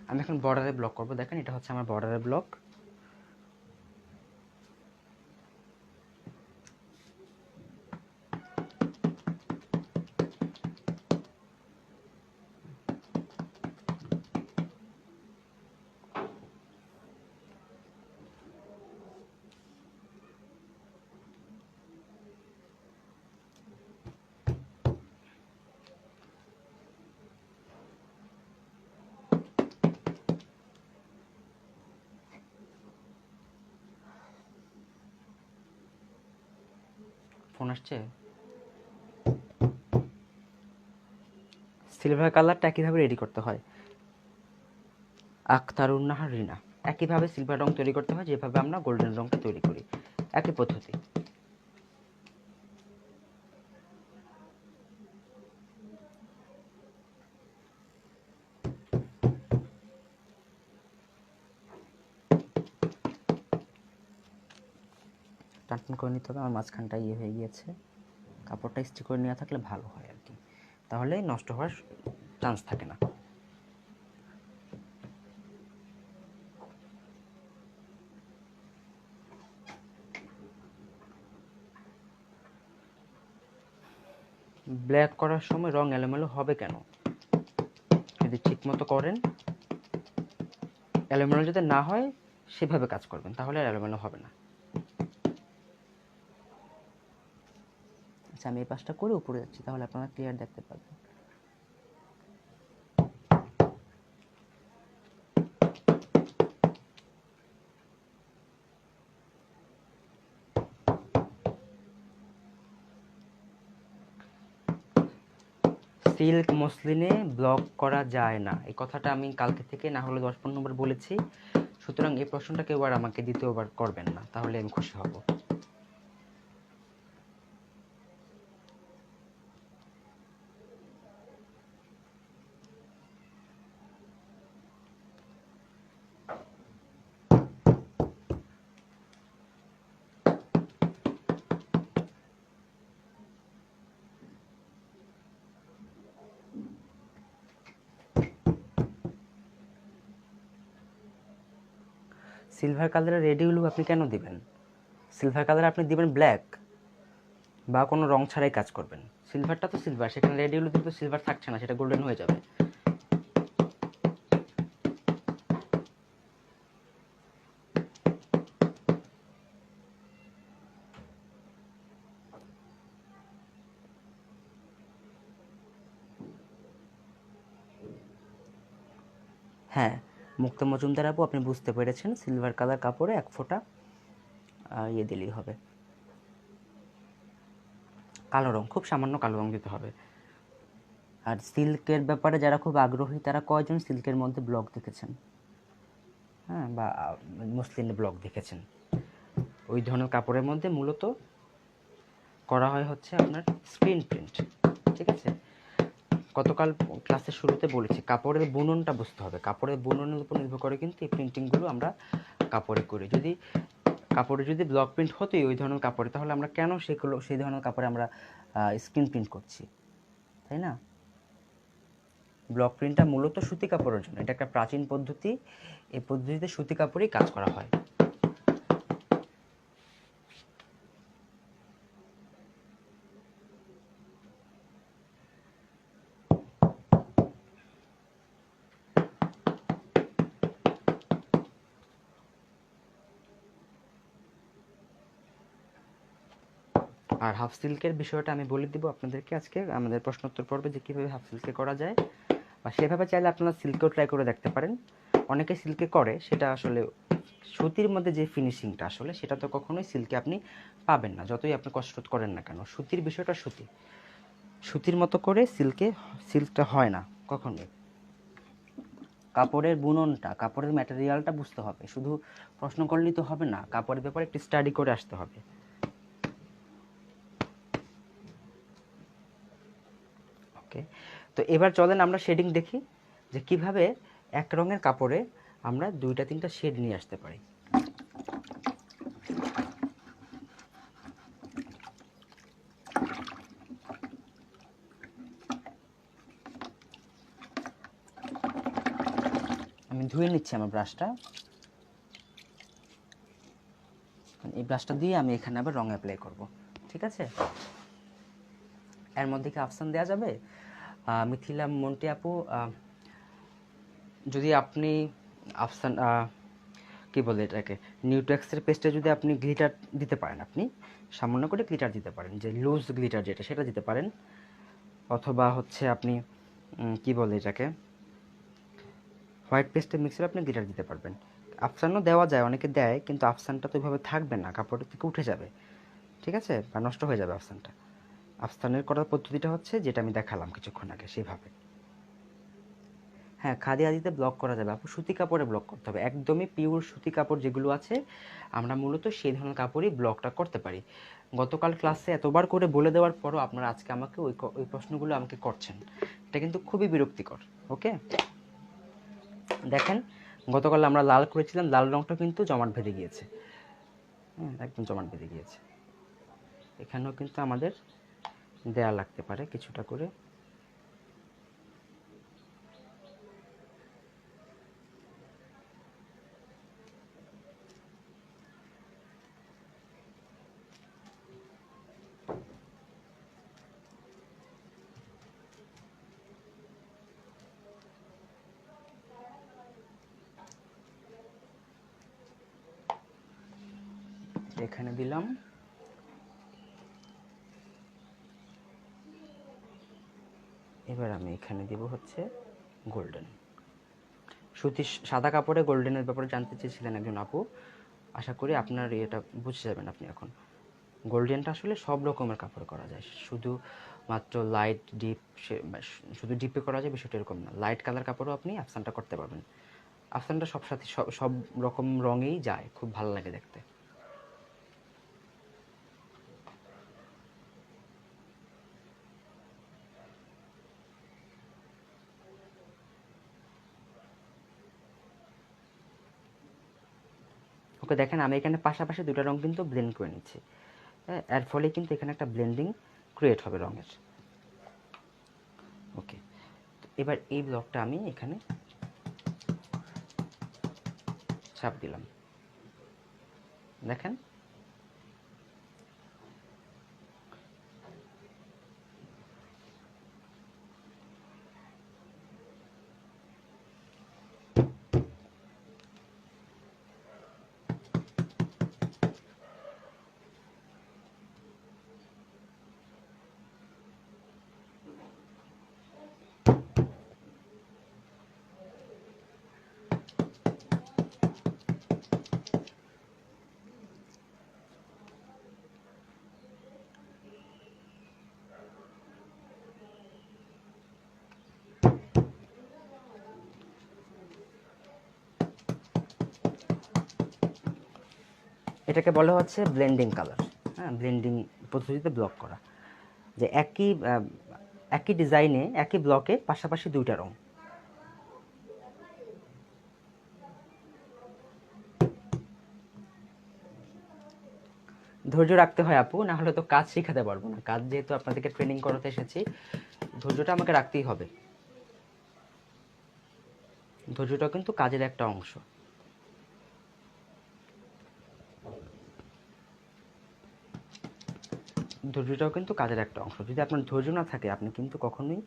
আমি এখন বর্ডারে ব্লক করব। দেখেন এটা হচ্ছে আমার বর্ডারের ব্লক। ফোন আসছে। সিলভার কালারটা একইভাবে রেডি করতে হয়, আখতারুন্নাহার রিনা। একইভাবে সিলভার রং তৈরি করতে হয় যেভাবে আমরা গোল্ডেন রংটা তৈরি করি, একই পদ্ধতি। টানটান করে নিতে হবে, আমার মাঝখানটা ইয়ে হয়ে গিয়েছে। কাপড়টা ইস্ত্রি করে নেওয়া থাকলে ভালো হয় আর কি, তাহলে নষ্ট হওয়ার চান্স থাকে না। ব্ল্যাক করার সময় রং এলোমেলো হবে কেন? যদি ঠিক মতো করেন, এলোমেলো যদি না হয় সেভাবে কাজ করবেন, তাহলে আর এলোমেলো হবে না। আচ্ছা, আমি এই পাশটা করে উপরে যাচ্ছি, তাহলে আপনারা ক্লিয়ার দেখতে পাবেন। সিল্ক মসলিনে ব্লক করা যায় না, এই কথাটা আমি কালকে থেকে না হলে 10-15 নম্বর বলেছি। সুতরাং এই প্রশ্নটা কেউ আর আমাকে দ্বিতীয়বার করবেন না, তাহলে আমি খুশি হব। সিলভার কালারের রেডি উলু আপনি কেন দিবেন? সিলভার কালার আপনি দিবেন ব্ল্যাক বা কোনো রং ছাড়াই কাজ করবেন। সিলভারটা তো সিলভার, সেখানে রেড ইউলো দিলে তো সিলভার থাকছে না, সেটা গোল্ডেন হয়ে যাবে। হ্যাঁ, মুক্তা মজুমদার আপু, আপনি বুঝতে পেরেছেন। সিলভার কালার কাপড়ে 1 ফোঁটা ইয়ে দিলেই হবে, কালো রং, খুব সামান্য কালো রং দিতে হবে। আর সিল্কের ব্যাপারে যারা খুব আগ্রহী, তারা কয়জন সিল্কের মধ্যে ব্লগ দেখেছেন? হ্যাঁ, বা মসলিনের ব্লগ দেখেছেন? ওই ধরনের কাপড়ের মধ্যে মূলত করা হয় হচ্ছে আপনার স্ক্রিন প্রিন্ট, ঠিক আছে? গতকাল ক্লাসের শুরুতে বলেছি, কাপড়ের বুননটা বুঝতে হবে। কাপড়ের বুননের উপর নির্ভর করে কিন্তু এই প্রিন্টিংগুলো আমরা কাপড়ে করি। কাপড়ে যদি ব্লক প্রিন্ট হতোই ওই ধরনের কাপড়ে, তাহলে আমরা কেন সেই ধরনের কাপড়ে আমরা স্ক্রিন প্রিন্ট করছি, তাই না? ব্লক প্রিন্টটা মূলত সুতি কাপড়ের জন্য, এটা একটা প্রাচীন পদ্ধতি। এই পদ্ধতিতে সুতি কাপড়েই কাজ করা হয়। আর হাফ সিল্কের বিষয়টা আমি বলে দিব আপনাদেরকে আজকে আমাদের প্রশ্নোত্তর পর্বে, যে কীভাবে হাফ সিল্কে করা যায়, বা সেভাবে চাইলে আপনারা সিল্কেও ট্রাই করে দেখতে পারেন। অনেকে সিল্কে করে, সেটা আসলে সুতির মধ্যে যে ফিনিশিংটা আসলে সেটা তো কখনোই সিল্কে আপনি পাবেন না, যতই আপনি কষ্ট করেন না কেন। সুতির বিষয়টা সুতির মতো করে সিল্কটা হয় না কখনোই। কাপড়ের বুননটা, কাপড়ের ম্যাটেরিয়ালটা বুঝতে হবে। শুধু প্রশ্ন করলেই তো হবে না, কাপড়ের ব্যাপারে একটু স্টাডি করে আসতে হবে। ওকে, তো এবার চলেন আমরা শেডিং দেখি যে কিভাবে এক রঙের কাপড়ে আমরা 2-3টা শেড নিয়ে আসতে পারি। আমি ধুয়ে নিচ্ছি আমার ব্রাশটা। এই ব্রাশটা দিয়ে আমি এখানে আবার রং অ্যাপ্লাই করব, ঠিক আছে? এর মধ্যে কি অপশান দেওয়া যাবে? মিথিলা, মন্টি আপু, যদি আপনি অপশান কি বলে এটাকে, নিউটেক্সের পেস্টে যদি আপনি গ্লিটার দিতে পারেন, আপনি সামান্য করে গ্লিটার দিতে পারেন, যে লুজ গ্লিটার যেটা, সেটা দিতে পারেন। অথবা হচ্ছে আপনি কি বলে এটাকে, হোয়াইট পেস্টের মিক্সারে আপনি গ্লিটার দিতে পারবেন। আফসানও দেওয়া যায়, অনেকে দেয়, কিন্তু আফসানটা তো ওইভাবে থাকবে না, কাপড়ের থেকে উঠে যাবে, ঠিক আছে, বা নষ্ট হয়ে যাবে আফসানটা। আফসানের করার পদ্ধতিটা হচ্ছে যেটা আমি দেখালাম কিছুক্ষণ আগে, সেভাবে। হ্যাঁ, খাদি আদিতে ব্লক করা যাবে আপু, সুতি কাপড়ে ব্লক করতে হবে, একদমই পিওর সুতি কাপড় যেগুলো আছে, আমরা মূলত সেই ধরনের কাপড়ই ব্লকটা করতে পারি। গতকাল ক্লাসে এতবার করে বলে দেওয়ার পরও আপনারা আজকে আমাকে ওই প্রশ্নগুলো আমাকে করছেন, এটা কিন্তু খুবই বিরক্তিকর। ওকে, দেখেন গতকাল আমরা লাল করেছিলাম, লাল রঙটা কিন্তু জমাট বেঁধে গিয়েছে, হ্যাঁ একদম জমাট বেঁধে গিয়েছে। এখানেও কিন্তু আমাদের দেয়া লাগতে পারে কিছুটা করে। এখানে দিলাম, এবার আমি এখানে দিব হচ্ছে গোল্ডেন। সুতি সাদা কাপড়ে গোল্ডেনের ব্যাপারে জানতে চেয়েছিলেন একজন আপু, আশা করি আপনার এটা বুঝে যাবেন আপনি এখন। গোল্ডেনটা আসলে সব রকমের কাপড়ে করা যায়, শুধু মাত্র লাইট ডিপ, শুধু ডিপে করা যায় বিষয়টা এরকম না, লাইট কালার কাপড়ও আপনি আফসানটা করতে পারবেন। আফসানটা সব সাথে সব রকম রঙেই যায়, খুব ভালো লাগে দেখতে। ওকে, দেখেন আমি এখানে পাশাপাশি দুটো রঙ কিন্তু ব্লেন্ড করে নিচ্ছি, হ্যাঁ, এর ফলে কিন্তু এখানে একটা ব্লেন্ডিং ক্রিয়েট হবে রঙের। ওকে, এবার এই ব্লকটা আমি এখানে ছাপ দিলাম, দেখেন। এটাকে বলা হচ্ছে ব্লেন্ডিং কালার, হ্যাঁ, ব্লেন্ডিং পদ্ধতিতে ব্লক করা, যে একই ডিজাইনে একই ব্লকে পাশাপাশি দুইটা রঙ। ধৈর্য রাখতে হয় আপু, না হলে তো কাজ শেখাতে পারবো না, কাজ যেহেতু আপনাদেরকে ট্রেনিং করাতে এসেছি, ধৈর্যটা আমাকে রাখতেই হবে। ধৈর্যটাও কিন্তু কাজের একটা অংশ। ধৈর্যটাও কিন্তু কাজের একটা অংশ, যদি আপনার ধৈর্য না থাকে আপনি কিন্তু কখনোই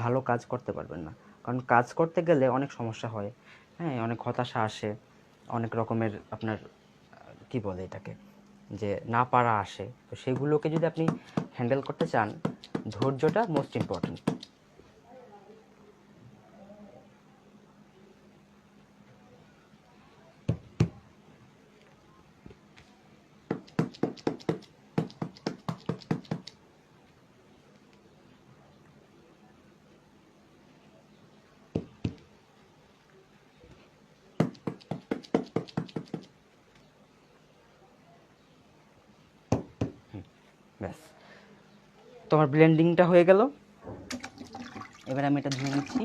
ভালো কাজ করতে পারবেন না, কারণ কাজ করতে গেলে অনেক সমস্যা হয়, হ্যাঁ, অনেক হতাশা আসে, অনেক রকমের আপনার কি বলে এটাকে, যে না পারা আসে, তো সেগুলোকে যদি আপনি হ্যান্ডেল করতে চান, ধৈর্যটা মোস্ট ইম্পর্ট্যান্ট। তো আমার ব্লেন্ডিংটা হয়ে গেল। এবার আমি এটা ধুয়ে নিচ্ছি।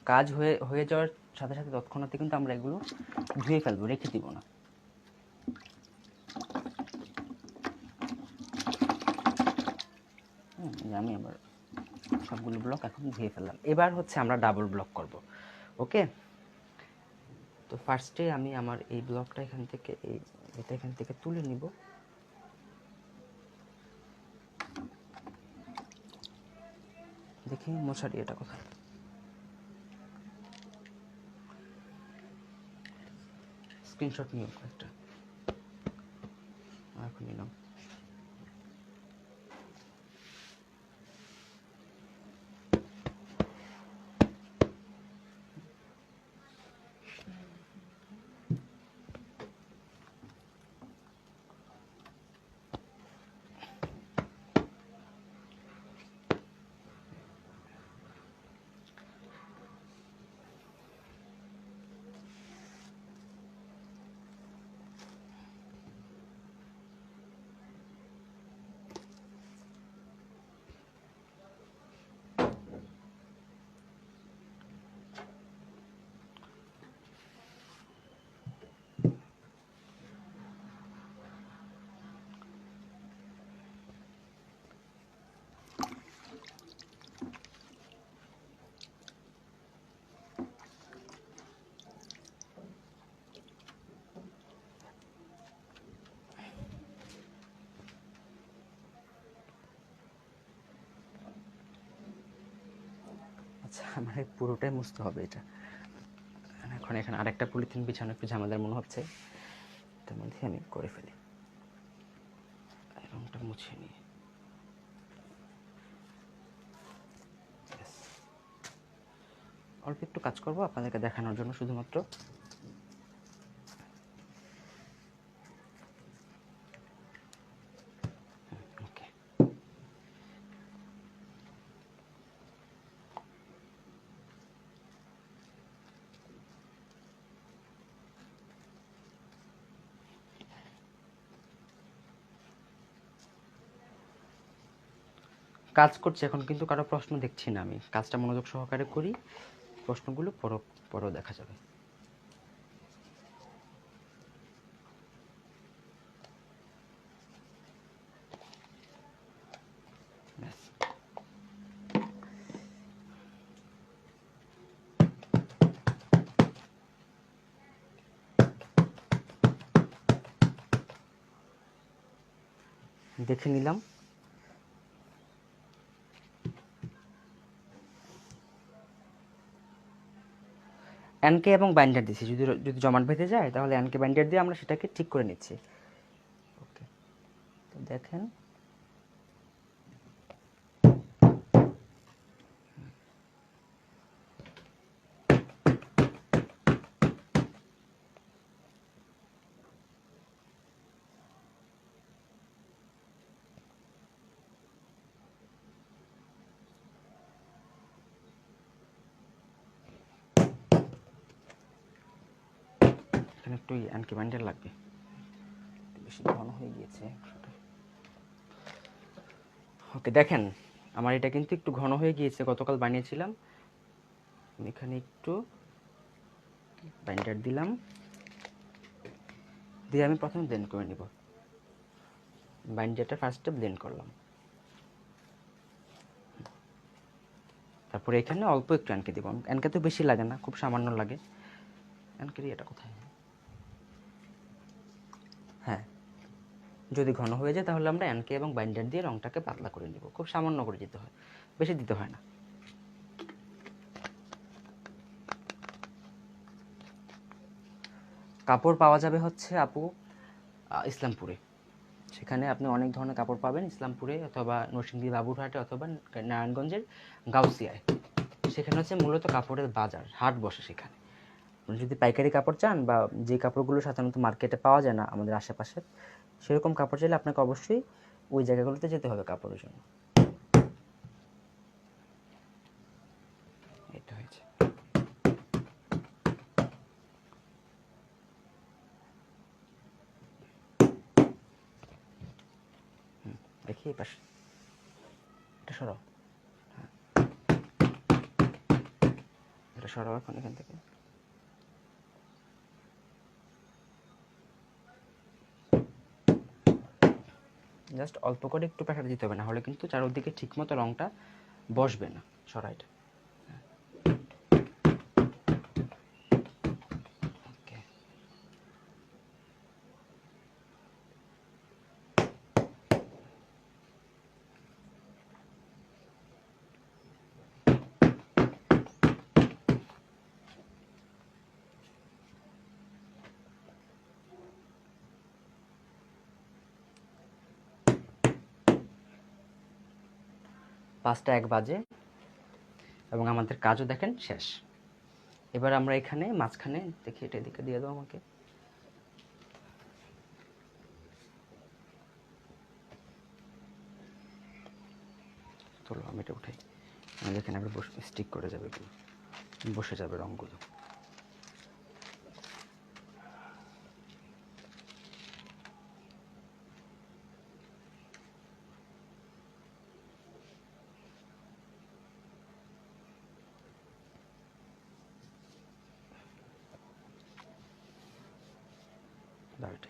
কাজ হয়ে যাওয়ার সাথে সাথে তৎক্ষণাৎ কিন্তু আমরা এগুলো ধুয়ে ফেলবো, রেখে দিব না। আমি আবার সবগুলো ব্লক এখন ধুয়ে ফেললাম। এবার হচ্ছে আমরা ডাবল ব্লক করব। ওকে, তো ফার্স্টে আমি আমার এই ব্লকটা এখান থেকে তুলে নিব। দেখি মশারি এটা কোথায়। স্ক্রিনশট নিও একটা, এখন নিলাম। আচ্ছা, আমার পুরোটাই মুছতে হবে এটা। এখন এখানে আরেকটা পলিথিন বিছানো একটু ঝামেলার মনে হচ্ছে, তার মধ্যে আমি করে ফেলি। রংটা মুছে নিয়ে অল্প একটু কাজ করব আপনাদেরকে দেখানোর জন্য শুধুমাত্র। ওকে, কাজ করছি এখন, কিন্তু কারো প্রশ্ন দেখছি না। আমি কাজটা মনোযোগ সহকারে করি, প্রশ্নগুলো পরও দেখা যাবে। দেখে নিলাম। এনকে এবং বাইন্ডার দিচ্ছি, যদি জমাট বেঁধে যায় তাহলে এনকে বাইন্ডার দিয়ে আমরা সেটাকে ঠিক করে নিচ্ছি। ওকে, তো দেখেন এখানে একটু এনকে বাইন্ডার লাগবে, বেশি ঘন হয়ে গিয়েছে। ওকে, দেখেন আমার এটা কিন্তু একটু ঘন হয়ে গিয়েছে, গতকাল বানিয়েছিলাম। এখানে একটু বাইন্ডার দিলাম, দিয়ে আমি প্রথমে ব্লেন্ড করে নিব। বাইন্ডারটা ফার্স্টে ব্লেন্ড করলাম, তারপরে এখানে অল্প একটু এনকে দিব। এনকে তো বেশি লাগে না, খুব সামান্য লাগে। এনকের এটা কোথায়? হ্যাঁ, যদি ঘন হয়ে যায় তাহলে আমরা এনকে এবং বাইন্ডার দিয়ে রংটাকে পাতলা করে নিব। খুব সামান্য করে দিতে হয়, বেশি দিতে হয় না। কাপড় পাওয়া যাবে হচ্ছে আপু ইসলামপুরে। সেখানে আপনি অনেক ধরনের কাপড় পাবেন ইসলামপুরে, অথবা নরসিংদী বাবুরহাটে, অথবা নারায়ণগঞ্জের গাউসিয়ায়। সেখানে হচ্ছে মূলত কাপড়ের বাজার, হাট বসে সেখানে। যদি পাইকারি কাপড় চান, বা যে কাপড়গুলো সাধারণত মার্কেটে পাওয়া যায় না আমাদের আশেপাশে, সেরকম কাপড় চাইলে আপনাকে অবশ্যই ওই জায়গাগুলোতে যেতে হবে কাপড়ের জন্য। এটা হয়েছে। দেখি এই পাশে, এটা সরাও, হ্যাঁ এটা সরাও এখন এখান থেকে। জাস্ট অল্প করে একটু প্রেসার দিতে হবে, না হলে কিন্তু চারদিকে ঠিকমতো রঙটা বসবে না। সরাই এটা, ওকে। পাঁচটা 1 বাজে এবং আমাদের কাজও দেখেন শেষ। এবার আমরা এখানে মাঝখানে দেখি, এটা এদিকে দিয়ে দাও আমাকে। চলো আমি এটা উঠাই, আমাদের এখানে আবার স্টিক করে যাবে, এগুলো বসে যাবে রঙগুলো।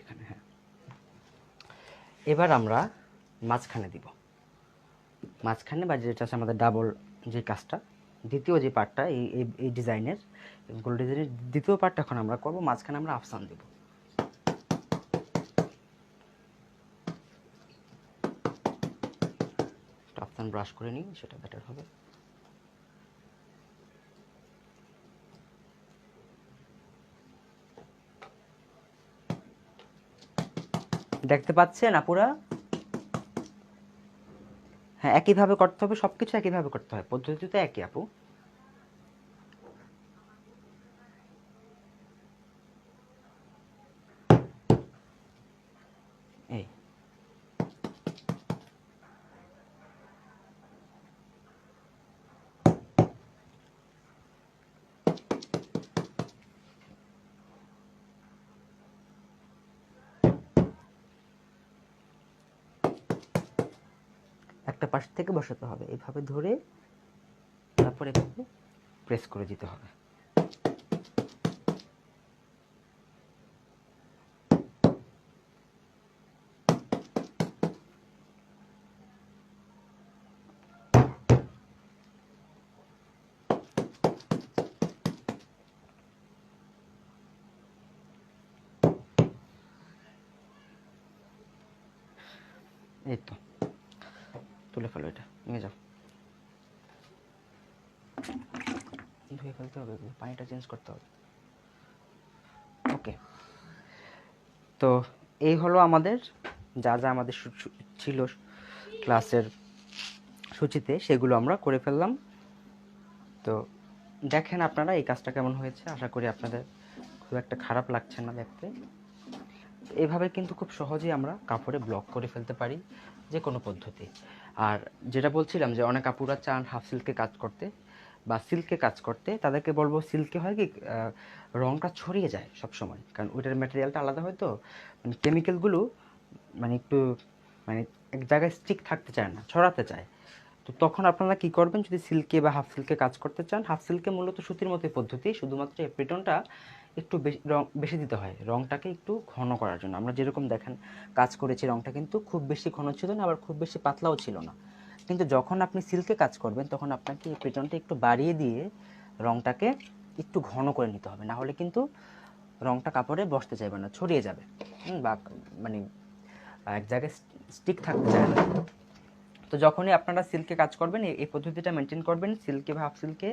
এখানে, হ্যাঁ। এবার আমরা মাঝখানে দিব, মাঝখানে বা যেটা আছে আমাদের ডাবল যে কাজটা, দ্বিতীয় যে পার্টটা এই ডিজাইনের, গোল ডিজাইনের দ্বিতীয় পার্টটা এখন আমরা করব। মাঝখানে আমরা আফসান দেব। আফসান ব্রাশ করে নিই, সেটা বেটার হবে। দেখতে পাচ্ছেন আপুরা? হ্যাঁ, একইভাবে করতে হবে, সবকিছু একইভাবে করতে হয়, পদ্ধতি তো একই আপু। এই একটা পাশ থেকে বসাতে হবে, এইভাবে ধরে তারপরে এভাবে প্রেস করে দিতে হবে। এই তো, তুলে ফেলো, এটা নিয়ে যাও, ধুয়ে ফেলতে হবে, পানিটা চেঞ্জ করতে হবে। ওকে, তো এই হলো আমাদের যা যা আমাদের ছিল ক্লাসের সূচিতে, সেগুলো আমরা করে ফেললাম। তো দেখেন আপনারা এই কাজটা কেমন হয়েছে, আশা করি আপনাদের খুব একটা খারাপ লাগছে না দেখতে। এইভাবে কিন্তু খুব সহজেই আমরা কাপড়ে ব্লক করে ফেলতে পারি যে কোনো পদ্ধতি। আর যেটা বলছিলাম যে অনেক আপুরা চান হাফ সিল্কে কাজ করতে বা সিল্কে কাজ করতে, তাদেরকে বলবো সিল্কে হয় কি রঙটা ছড়িয়ে যায় সব সময়, কারণ ওইটার ম্যাটেরিয়ালটা আলাদা হয়, তো মানে কেমিক্যালগুলো মানে একটু মানে এক জায়গায় স্টিক থাকতে চায় না, ছড়াতে চায়। তো তখন আপনারা কি করবেন, যদি সিল্কে বা হাফ সিল্কে কাজ করতে চান, হাফ সিল্কে মূলত সুতির মতোই পদ্ধতি, শুধুমাত্র এপ্রিটনটা একটু বেশি রং বেশি দিতে হয়, রংটাকে একটু ঘন করার জন্য। আমরা যেরকম দেখেন কাজ করেছি, রংটা কিন্তু খুব বেশি ঘন ছিল না, আবার খুব বেশি পাতলাও ছিল না। কিন্তু যখন আপনি সিল্কে কাজ করবেন, তখন আপনাকে এপ্রিটনটা একটু বাড়িয়ে দিয়ে রংটাকে একটু ঘন করে নিতে হবে, না হলে কিন্তু রংটা কাপড়ে বসতে চাইবে না, ছড়িয়ে যাবে, বা মানে এক জায়গায় স্টিক থাকতে চায় না। তো যখনই আপনারা সিল্কে কাজ করবেন, এই পদ্ধতিটা মেনটেন করবেন, সিল্কে বা হাফ সিল্কে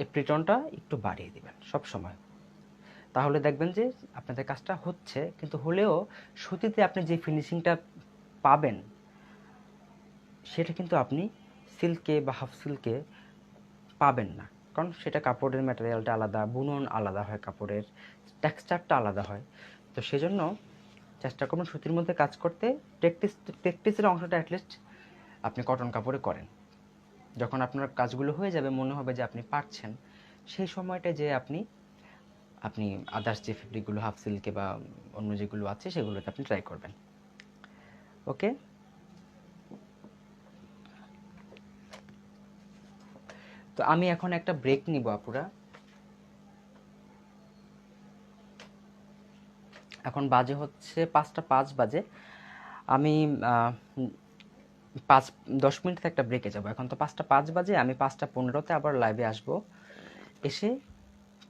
এপ্রিটনটা একটু বাড়িয়ে দিবেন সব সময়। তাহলে দেখবেন যে আপনাদের কাজটা হচ্ছে, কিন্তু হলেও সুতিতে আপনি যে ফিনিশিংটা পাবেন, সেটা কিন্তু আপনি সিল্কে বা হাফ সিল্কে পাবেন না, কারণ সেটা কাপড়ের ম্যাটেরিয়ালটা আলাদা, বুনন আলাদা হয়, কাপড়ের টেক্সচারটা আলাদা হয়। তো সেজন্য চেষ্টা করুন সুতির মধ্যে কাজ করতে। প্র্যাকটিসের অংশটা অ্যাটলিস্ট আপনি কটন কাপড়ে করেন। যখন আপনার কাজগুলো হয়ে যাবে, মনে হবে যে আপনি পারছেন, সেই সময়টা যে আপনি আপনি আদার্স যে ফেব্রিকগুলো হাফ সিল্কে বা অন্য যেগুলো আছে সেগুলোতে আপনি ট্রাই করবেন। ওকে, তো আমি এখন একটা ব্রেক নিব আপুরা। এখন বাজে হচ্ছে 5টা 5 বাজে। আমি 5-10 মিনিট একটা ব্রেকে যাব। এখন তো 5টা 5 বাজে, আমি 5টা 15-তে আবার লাইভে আসব। এসে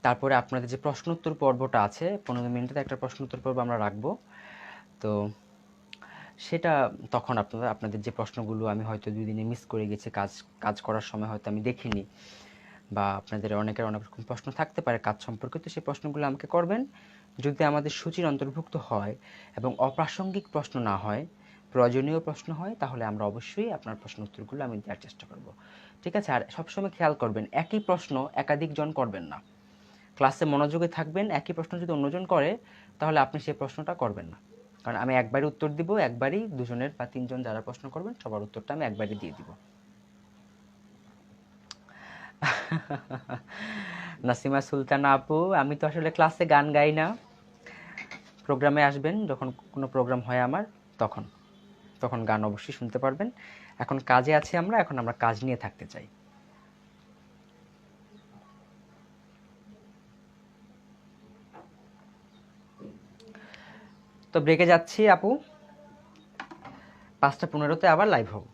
তারপরে আপনাদের যে প্রশ্ন উত্তর পর্বটা আছে, 15 মিনিটের একটা প্রশ্ন উত্তর পর্ব আমরা রাখবো। তো সেটা তখন আপনাদের যে প্রশ্নগুলো আমি হয়তো 2 দিনে মিস করে গেছি, কাজ করার সময় হয়তো আমি দেখিনি, বা আপনাদের অনেকের অনেক রকম প্রশ্ন থাকতে পারে কাজ সম্পর্কিত, সেই প্রশ্নগুলো আমাকে করবেন। যদি আমাদের সূচির অন্তর্ভুক্ত হয় এবং অপ্রাসঙ্গিক প্রশ্ন না হয়, প্রয়োজনীয় প্রশ্ন হয়, তাহলে আমরা অবশ্যই আপনার প্রশ্ন উত্তরগুলো আমি দেওয়ার চেষ্টা করব। ঠিক আছে? আর সবসময় খেয়াল করবেন, একই প্রশ্ন একাধিক জন করবেন না। ক্লাসে মনোযোগে থাকবেন। একই প্রশ্ন যদি অন্যজন করে, তাহলে আপনি সেই প্রশ্নটা করবেন না। কারণ আমি একবারই উত্তর দিব, একবারই 2 জনের বা 3জন যারা প্রশ্ন করবেন সবার উত্তরটা আমি একবারই দিয়ে দিব। নাসিমা সুলতানা আপু, আমি তো আসলে ক্লাসে গান গাই না। প্রোগ্রামে আসবেন, যখন কোনো প্রোগ্রাম হয় আমার, তখন তখন গান অবশ্যই শুনতে পারবেন। এখন কাজে আছি আমরা, এখন আমরা কাজ নিয়ে থাকতে চাই। তো ব্রেকে যাচ্ছি আপু, 5টা 15-তে আবার লাইভ হব।